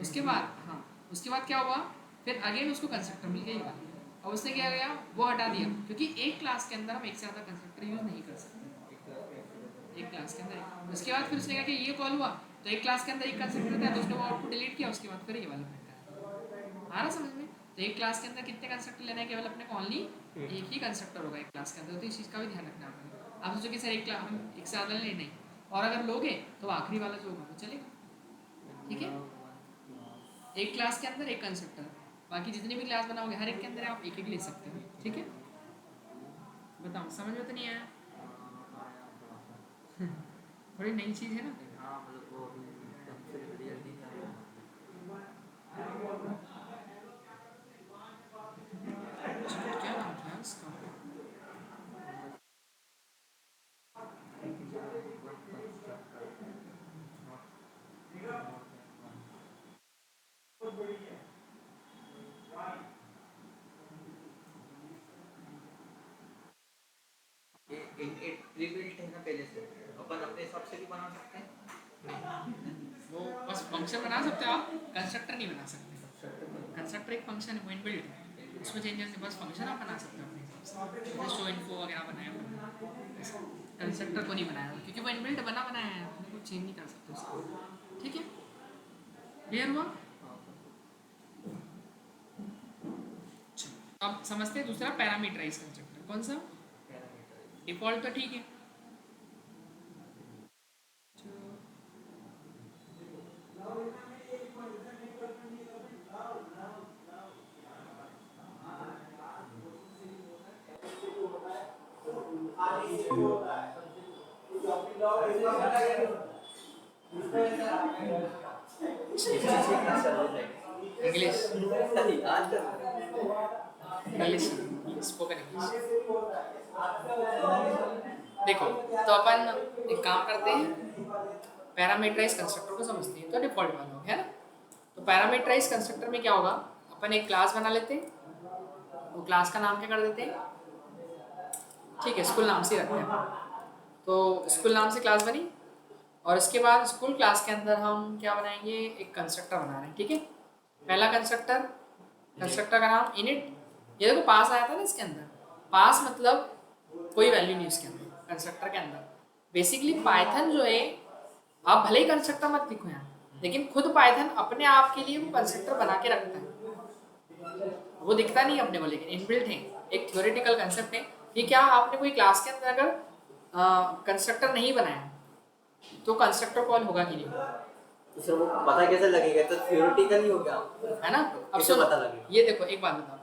उसके बाद हाँ, उसके बाद क्या हुआ, फिर अगेन उसको कंस्ट्रक्टर मिल गया ये वाला। अब उसने क्या किया, वो हटा दिया, क्योंकि एक क्लास के अंदर हम एक से ज़्यादा कंस्ट्रक्टर यूज़ नहीं कर सकते, एक क्लास के अंदर एक। उसके बाद फिर उसने कहा कि ये कॉल हुआ, तो एक क्लास के अंदर एक कंस्ट्रक्टर था, तो उसने वो आउटपुट डिलीट किया, उसके बाद फिर ये वाला प्रिंट करा। आ रहा समझ में। तो एक क्लास के अंदर कितने कंस्ट्रक्टर लेना है, केवल अपने को ओनली एक ही कंस्ट्रक्टर होगा एक क्लास के अंदर, तो इस चीज़ का भी ध्यान रखना होगा। आप सोचो कि सर एक हम एक से ज़्यादा ले नहीं, और अगर लोगे तो आखिरी वाला जो होगा वो चलेगा, ठीक है। एक क्लास के अंदर एक कंस्ट्रक्टर, बाकी जितनी भी क्लास बनाओगे हर एक के अंदर आप एक एक ले सकते हो, ठीक है। बताओ समझ में तो नहीं आया? थोड़ी नई चीज़ है ना। हाँ मतलब वो अभी एकदम से क्लियर नहीं था क्या नाम था इसका? ये प्री-बिल्ट है ना पहले से, अपन अपने हिसाब से भी बना सकते हैं। वो बस फंक्शन बना सकते हो आप, कंस्ट्रक्टर नहीं बना सकते। कंस्ट्रक्टर एक फंक्शन है, वो इनबिल्ट है, उसमें चेंजेस नहीं, बस फंक्शन आप बना सकते हो अपने हिसाब से। जैसे शो इन्फो वगैरह बनाया कंस्ट्रक्टर को नहीं बनाया, क्योंकि वो इनबिल्ट बना बनाया है, अपने को चेंज नहीं कर सकते उसको, ठीक है। क्लियर हुआ? अब समझते हैं दूसरा पैरामीटराइज कंस्ट्रक्टर। कौन सा? डिफॉल्ट तो ठीक है। English English spoken English. देखो तो अपन एक काम करते हैं, पैरामीटराइज कंस्ट्रक्टर को समझते हैं, तो डिफॉल्ट वाला हो गया ना। तो पैरामीटराइज कंस्ट्रक्टर में क्या होगा, अपन एक क्लास बना लेते हैं, वो क्लास का नाम क्या कर देते हैं, ठीक है स्कूल नाम से रखते हैं अपन। तो स्कूल नाम से क्लास बनी, और इसके बाद स्कूल क्लास के अंदर हम क्या बनाएंगे, एक कंस्ट्रक्टर बना रहे हैं, ठीक है। पहला कंस्ट्रक्टर, कंस्ट्रक्टर का नाम इनिट। ये देखो पास आया था ना इसके अंदर, पास मतलब कोई वैल्यू नहीं उसके अंदर, कंस्ट्रक्टर के अंदर। बेसिकली पाइथन जो है, आप भले ही कंस्ट्रक्टर मत लिखो यहाँ, लेकिन खुद पाइथन अपने आप के लिए वो कंस्ट्रक्टर बना के रखता है, वो दिखता नहीं अपने को, लेकिन इनबिल्ट है, एक थ्योरेटिकल कंसेप्ट है कि क्या आपने कोई क्लास के अंदर अगर कंस्ट्रक्टर नहीं बनाया तो कंस्ट्रक्टर कॉल होगा कि नहीं होगा, तो सर वो पता कैसे लगेगा, तो थ्योरेटिकल ही हो गया है ना। अब कैसे सुनो, पता लगेगा? ये देखो एक बात बताओ,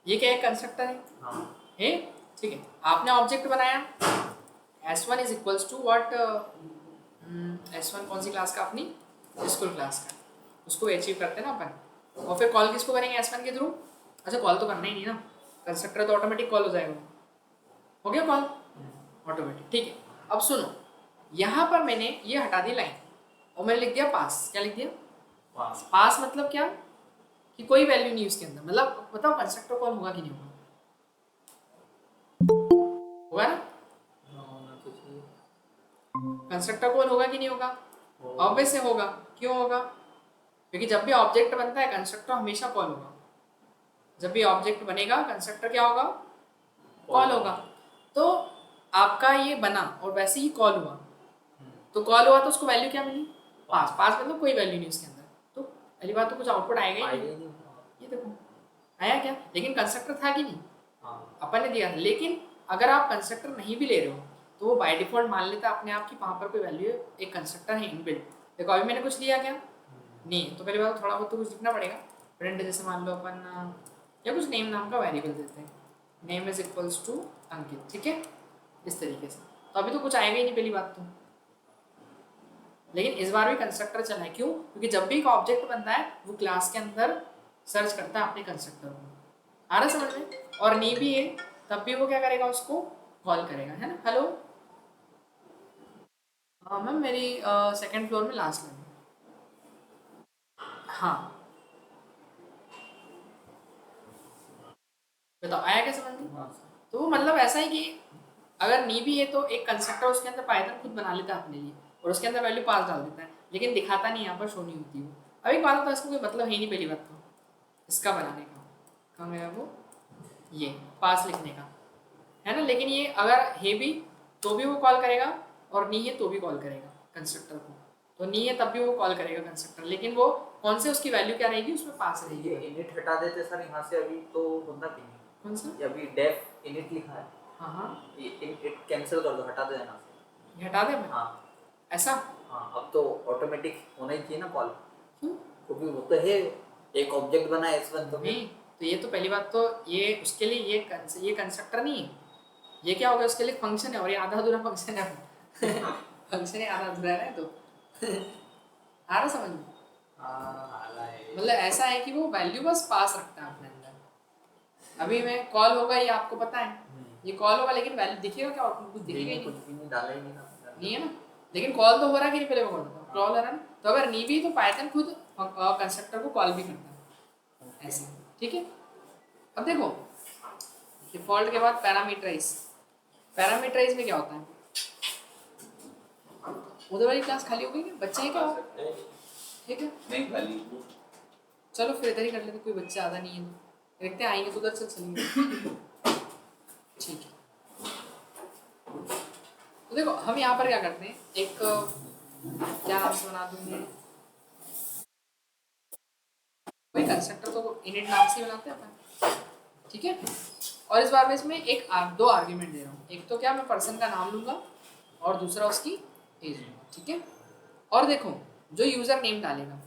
ये क्या है, कंस्ट्रक्टर है, हाँ है, ठीक है। आपने ऑब्जेक्ट बनाया s1 is equals to what, s1 कौन सी क्लास का, अपनी स्कूल क्लास का, उसको अचीव करते हैं ना अपन। और फिर कॉल किसको करेंगे, s1 के थ्रू। अच्छा कॉल तो करना ही नहीं ना, कंस्ट्रक्टर तो ऑटोमेटिक कॉल हो जाएगा, हो गया कॉल ऑटोमेटिक, ठीक है। अब सुनो, यहाँ पर मैंने ये हटा दी लाइन, और मैंने लिख दिया पास। क्या लिख दिया, पास। पास मतलब क्या, कि कोई वैल्यू नहीं उसके अंदर, मतलब बताओ कंस्ट्रक्टर कॉल होगा कि नहीं होगा, होगा ना। कंस्ट्रक्टर कॉल होगा कि नहीं होगा, ऑब्वियस है होगा। क्यों होगा, क्योंकि जब भी ऑब्जेक्ट बनता है कंस्ट्रक्टर हमेशा कॉल होगा, जब भी ऑब्जेक्ट बनेगा कंस्ट्रक्टर क्या होगा, कॉल होगा। तो आपका ये बना और वैसे ही कॉल हुआ, तो कॉल हुआ तो उसको वैल्यू क्या मिली, पास। पास मतलब कोई वैल्यू नहीं उसके अंदर, तो पहली बात तो कुछ आउटपुट आएगा ही नहीं। ये देखो आया क्या, लेकिन कंस्ट्रक्टर था कि नहीं, अपन ने दिया था। लेकिन अगर आप कंस्ट्रक्टर नहीं भी ले रहे हो तो वो बाय डिफॉल्ट मान लेता है अपने आप की वहाँ पर कोई वैल्यू है, एक कंस्ट्रक्टर है इनबिल्ट। देखो अभी मैंने कुछ लिया क्या, नहीं, तो पहली बात थोड़ा बहुत तो कुछ लिखना पड़ेगा। प्रिंट जैसे मान लो अपन या कुछ नेम नाम का वेरिएबल देते हैं, नेम इज इक्वल्स टू अंकित, ठीक है, इस तरीके से। तो अभी तो कुछ आएगा ही नहीं पहली बात तो, लेकिन इस बार भी कंस्ट्रक्टर चला है। क्यों, क्योंकि जब भी एक ऑब्जेक्ट बनता है वो क्लास के अंदर सर्च करता है अपने कंस्ट्रक्टर को। आ रहा समझ में? और नहीं भी है तब भी वो क्या करेगा, उसको कॉल करेगा, है ना। हेलो, हाँ मैम, मेरी सेकंड फ्लोर में लास्ट में। हाँ बताओ, आया क्या समझ में? हाँ तो वो मतलब ऐसा है कि अगर नी भी है तो एक कंस्ट्रक्टर उसके अंदर पाइथन खुद बना लेता है अपने लिए और उसके अंदर वैल्यू पास डाल देता है, लेकिन दिखाता नहीं, यहाँ पर शो नहीं होती वो। अब एक बात होता है, इसको कोई मतलब है नहीं पहली बात तो इसका बनाने का। कहाँ गया वो, ये पास लिखने का, है ना। लेकिन ये अगर है भी तो भी वो कॉल करेगा और नहीं है तो भी कॉल करेगा कंस्ट्रक्टर को। तो नहीं है तब भी वो कॉल करेगा कंस्ट्रक्टर, लेकिन वो कौन से उसकी वैल्यू क्या रहेगी, उसमें पास रहेगी। ये इनिट हटा देते सर यहाँ से अभी तो होता कि नहीं? कौन सा? ये अभी डेफ इनिट लिखा है, हाँ हाँ, ये इनिट कैंसिल कर दो, हटा दो यहाँ से। ये हटा दे मैं, हाँ ऐसा हाँ, अब तो ऑटोमेटिक होना ही चाहिए ना कॉल, क्यों? क्योंकि वो तो है एक ऑब्जेक्ट बना है S1 तो नहीं, तो ये तो पहली बात तो ये उसके लिए ये कंस्ट्रक्टर नहीं है, ये क्या हो गया उसके लिए फंक्शन है, और ये आधा अधूरा फंक्शन है। फंक्शन है आधा अधूरा है तो आ रहा समझ में? मतलब ऐसा है कि वो वैल्यू बस पास रखता है अपने अंदर। अभी मैं कॉल होगा ये आपको पता है, ये कॉल होगा लेकिन वैल्यू दिखेगा क्या, आउटपुट कुछ दिखेगा ही कुछ नहीं, भी नहीं डाला ही नहीं ना, नहीं है ना। लेकिन कॉल तो हो रहा है कि नहीं, पहले मैं कॉल करता हूँ, कॉल हो रहा है ना। तो अगर नहीं भी तो पाइथन खुद कंस्ट्रक्टर को कॉल भी करता है, ऐसे, ठीक है। अब देखो डिफॉल्ट के बाद पैरामीटराइज, पैरामीटराइज में क्या होता है, उधर वाली क्लास खाली हो गई क्या, बच्चे हैं क्या वो? ठीक है, नहीं खाली। चलो फिर इधर ही कर लेते, कोई बच्चा ज़्यादा नहीं है तो देखते हैं, आएंगे तो उधर से चलेंगे। ठीक है, तो देखो हम यहाँ पर क्या करते हैं, एक क्या नाम से बना दूंगे, कोई कंस्ट्रक्टर तो इनिट नाम से ही बनाते हैं अपन, ठीक है। और इस बार में इसमें दो आर्ग्यूमेंट दे रहा हूँ, एक तो क्या मैं पर्सन का नाम लूंगा और दूसरा उसकी एज लूंगा, ठीक है। और देखो जो यूज़र नेम डालेगा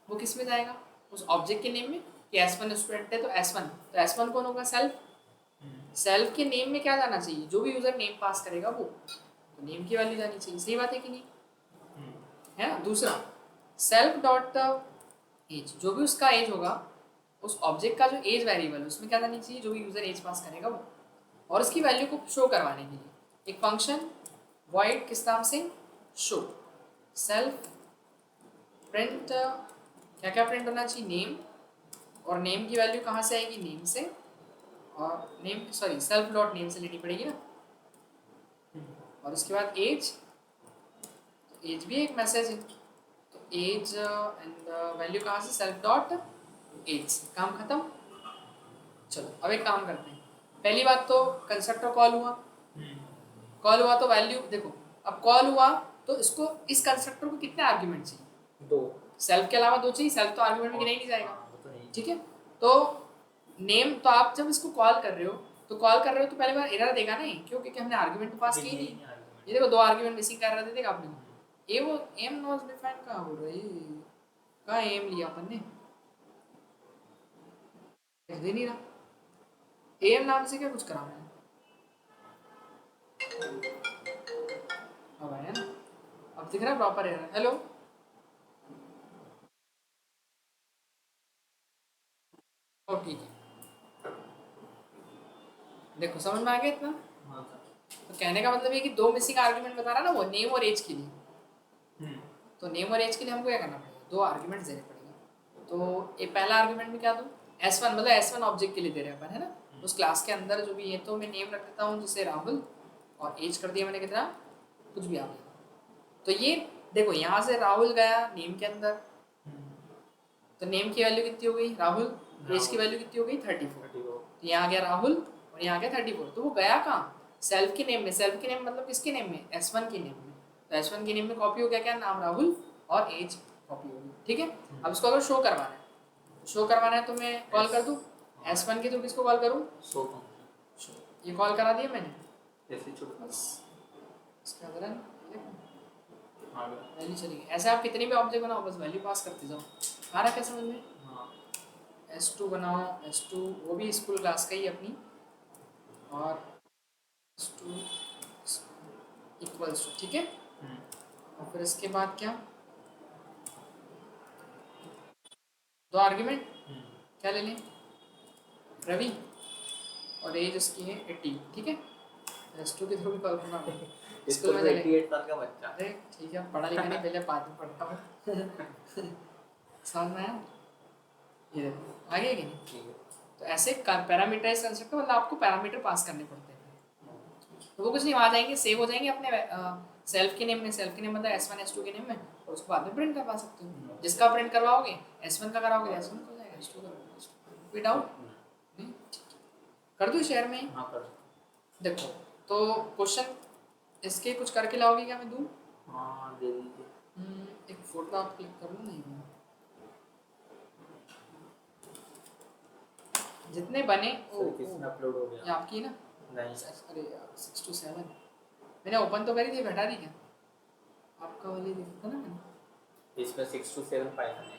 वो किस में जाएगा, उस ऑब्जेक्ट के नेम में, कि S1 स्टूडेंट है तो S1, तो S1 कौन होगा, सेल्फ। सेल्फ के नेम में क्या जाना चाहिए, जो भी यूज़र नेम पास करेगा वो, तो नेम की वैल्यू जानी चाहिए, सही बात है कि नहीं, है ना। दूसरा सेल्फ डॉट एज, जो भी उसका एज होगा उस ऑब्जेक्ट का जो एज वेरिएबल है उसमें क्या जानी चाहिए, जो भी यूज़र एज पास करेगा वो, और उसकी वैल्यू को शो करवाने के लिए एक फंक्शन void किस नाम से, शो सेल्फ प्रिंट, क्या क्या प्रिंट होना चाहिए, नेम, और नेम की वैल्यू कहाँ से आएगी, नेम से, और name sorry self dot name से लेनी पड़ेगी ना। और उसके बाद एज, तो एज भी एक मैसेज है, तो एज एंड वैल्यू कहाँ से, सेल्फ डॉट एज, काम खत्म। चलो अब एक काम करते हैं, पहली बात तो कंस्ट्रक्टर कॉल हुआ तो वैल्यू देखो, अब कॉल हुआ तो इसको, इस कंस्ट्रक्टर को कितने आर्ग्यूमेंट चाहिए, दो, सेल्फ के अलावा दो चाहिए, सेल्फ तो आर्ग्यूमेंट में गिना ही नहीं जाएगा, वो तो नहीं। ठीक है। तो नेम, तो आप जब इसको कॉल कर रहे हो तो तो पहले बार एरर देगा नहीं, क्यों, क्योंकि हमने आर्ग्यूमेंट तो पास की नहीं। ये देखो दो आर्ग्यूमेंट मिसिंग कर रहे थे, देखा आपने, ए वो एम नॉट डिफाइन कहाँ हो रही है, कहाँ एम लिया अपन ने, दे नहीं रहा, एम नाम से क्या कुछ करा मैंने, अब आया ना, अब दिख रहा है प्रॉपर एरर, हेलो, और ठीक है, देखो समझ में आ गया इतना। हाँ सर। तो कहने का मतलब ये कि दो मिसिंग आर्ग्यूमेंट बता रहा ना वो, नेम और एज के लिए, तो नेम और एज के लिए हमको क्या करना पड़ेगा, दो आर्ग्यूमेंट्स देने पड़ेगा। तो ये पहला आर्ग्यूमेंट में क्या दूँ, S1, मतलब S1 ऑब्जेक्ट के लिए दे रहे हैं अपन, है ना, उस क्लास के अंदर जो भी है, तो मैं नेम रख देता हूँ जैसे राहुल, और एज कर दिया मैंने कितना, कुछ भी आ गया। तो ये देखो यहाँ से राहुल गया नेम के अंदर, तो नेम की वैल्यू कितनी हो गई राहुल, एज की वैल्यू कितनी हो गई 34, तो यहाँ गया राहुल और यहाँ गया 34, तो वो गया कहाँ, सेल्फ के नेम में, सेल्फ के नेम मतलब किसके नेम में, S1 के नेम में, तो S1 के नेम में कॉपी हो गया क्या, नाम राहुल और एज कॉपी हो गई, ठीक है। अब इसको अगर शो करवाना है, शो करवाना है तो मैं कॉल कर दूँ S1 की, तो किसको कॉल करूँ, सो ये कॉल करा दिया मैंने, ऐसे छोड़ बस इसके अंदर है आ गया। वैल्यू चलेगी। ऐसे आप कितनी भी ऑब्जेक्ट बनाओ बस वैल्यू पास करते जाओ, आ रहा क्या समझ में। हाँ S2 बनाओ, S2 वो भी स्कूल क्लास का ही अपनी, और S2 इक्वल्स टू, ठीक है। और फिर इसके बाद क्या, दो आर्ग्यूमेंट क्या ले लें, रवि और एज उसकी है 80, ठीक है। S2 की थोड़ी कल्पना हो। स्कूल में चले 88 साल का बच्चा। अरे ठीक है, पढ़ा लिखा नहीं, पहले बाद में पढ़ा हूँ। समझ में आया? ये देखो आगे है कि नहीं? ठीक है। तो ऐसे पैरामीटराइज कंस्ट्रक्टर मतलब आपको पैरामीटर पास करने पड़ते हैं। तो वो कुछ नहीं, वहाँ जाएंगे सेव हो जाएंगे अपने सेल्फ के नेम में, सेल्फ के नेम मतलब S1 S2 के नेम में, और उसको बाद में प्रिंट करवा सकते हो। जिसका प्रिंट करवाओगे S1 का कराओगे S1 का हो जाएगा, S2 का S2। कोई डाउट नहीं? कर दूँ शेयर में? हाँ कर। देखो तो क्वेश्चन इसके कुछ करके लाओगे क्या, मैं दूँ? हाँ दे दीजिए। एक फोटो आप क्लिक कर लो। नहीं जितने बने सर किसमें अपलोड हो ये गया? आपकी है ना? नहीं अरे यार 6 to 7 मैंने ओपन तो करी थी, बैठा दी क्या आपका वाली देखा था ना मैंने। इसमें 6 to 7 पाइथन है।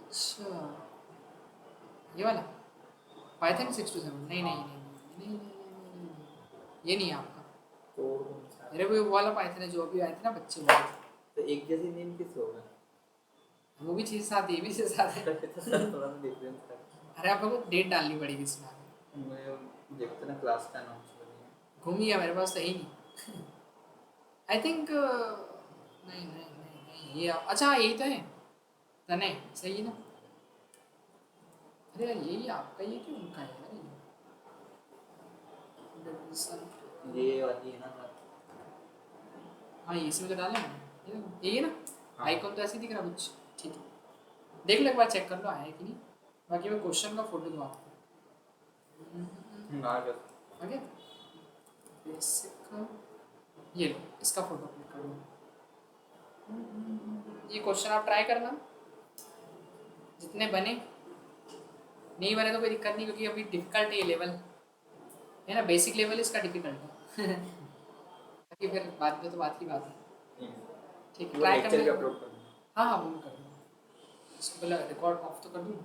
अच्छा ये वाला पाइथन 6 to 7? नहीं नहीं नहीं नहीं नहीं, नहीं, नहीं, ये नहीं है आपका। तो मेरे को वो वाला पाइथन है जो अभी आया था ना बच्चे वाले। तो एक जैसी नेम किस होगा? वो भी चीज़ साथ ये भी चीज़ साथ है। तो सर थोड़ा सा डिफरेंस है। अरे आपको डेट डालनी पड़ेगी इसमें। मैं देखते ना क्लास का नाम घूम गया मेरे पास तो है ही नहीं। आई थिंक नहीं नहीं नहीं नहीं ये अच्छा यही तो है तने, सही है ना? अरे यार यही आपका, ये क्यों उनका है यार ये वाली है ना सर। हाँ ये इसमें तो डाला मैंने, यही है ना? हाँ। आइकॉन तो ऐसे ही दिख रहा कुछ, ठीक है देख लो एक बार, चेक कर लो आया है कि नहीं। बाकी मैं क्वेश्चन का फोटो दूँ आपको। आ गया। आगे बेसिक ये लो, इसका फोटो क्लिक कर लो। ये क्वेश्चन आप ट्राई करना, जितने बने, नहीं बने तो कोई दिक्कत नहीं, क्योंकि अभी डिफिकल्ट है ये लेवल है ना, बेसिक लेवल इसका डिफिकल्ट है। बाकी फिर बाद में तो बात की बात है, ठीक है ट्राई लेक्चर भी करना। अपलोड कर दूँ। हाँ हाँ वो मैं कर दूँगा, इसको पहले रिकॉर्ड ऑफ तो कर दूँ।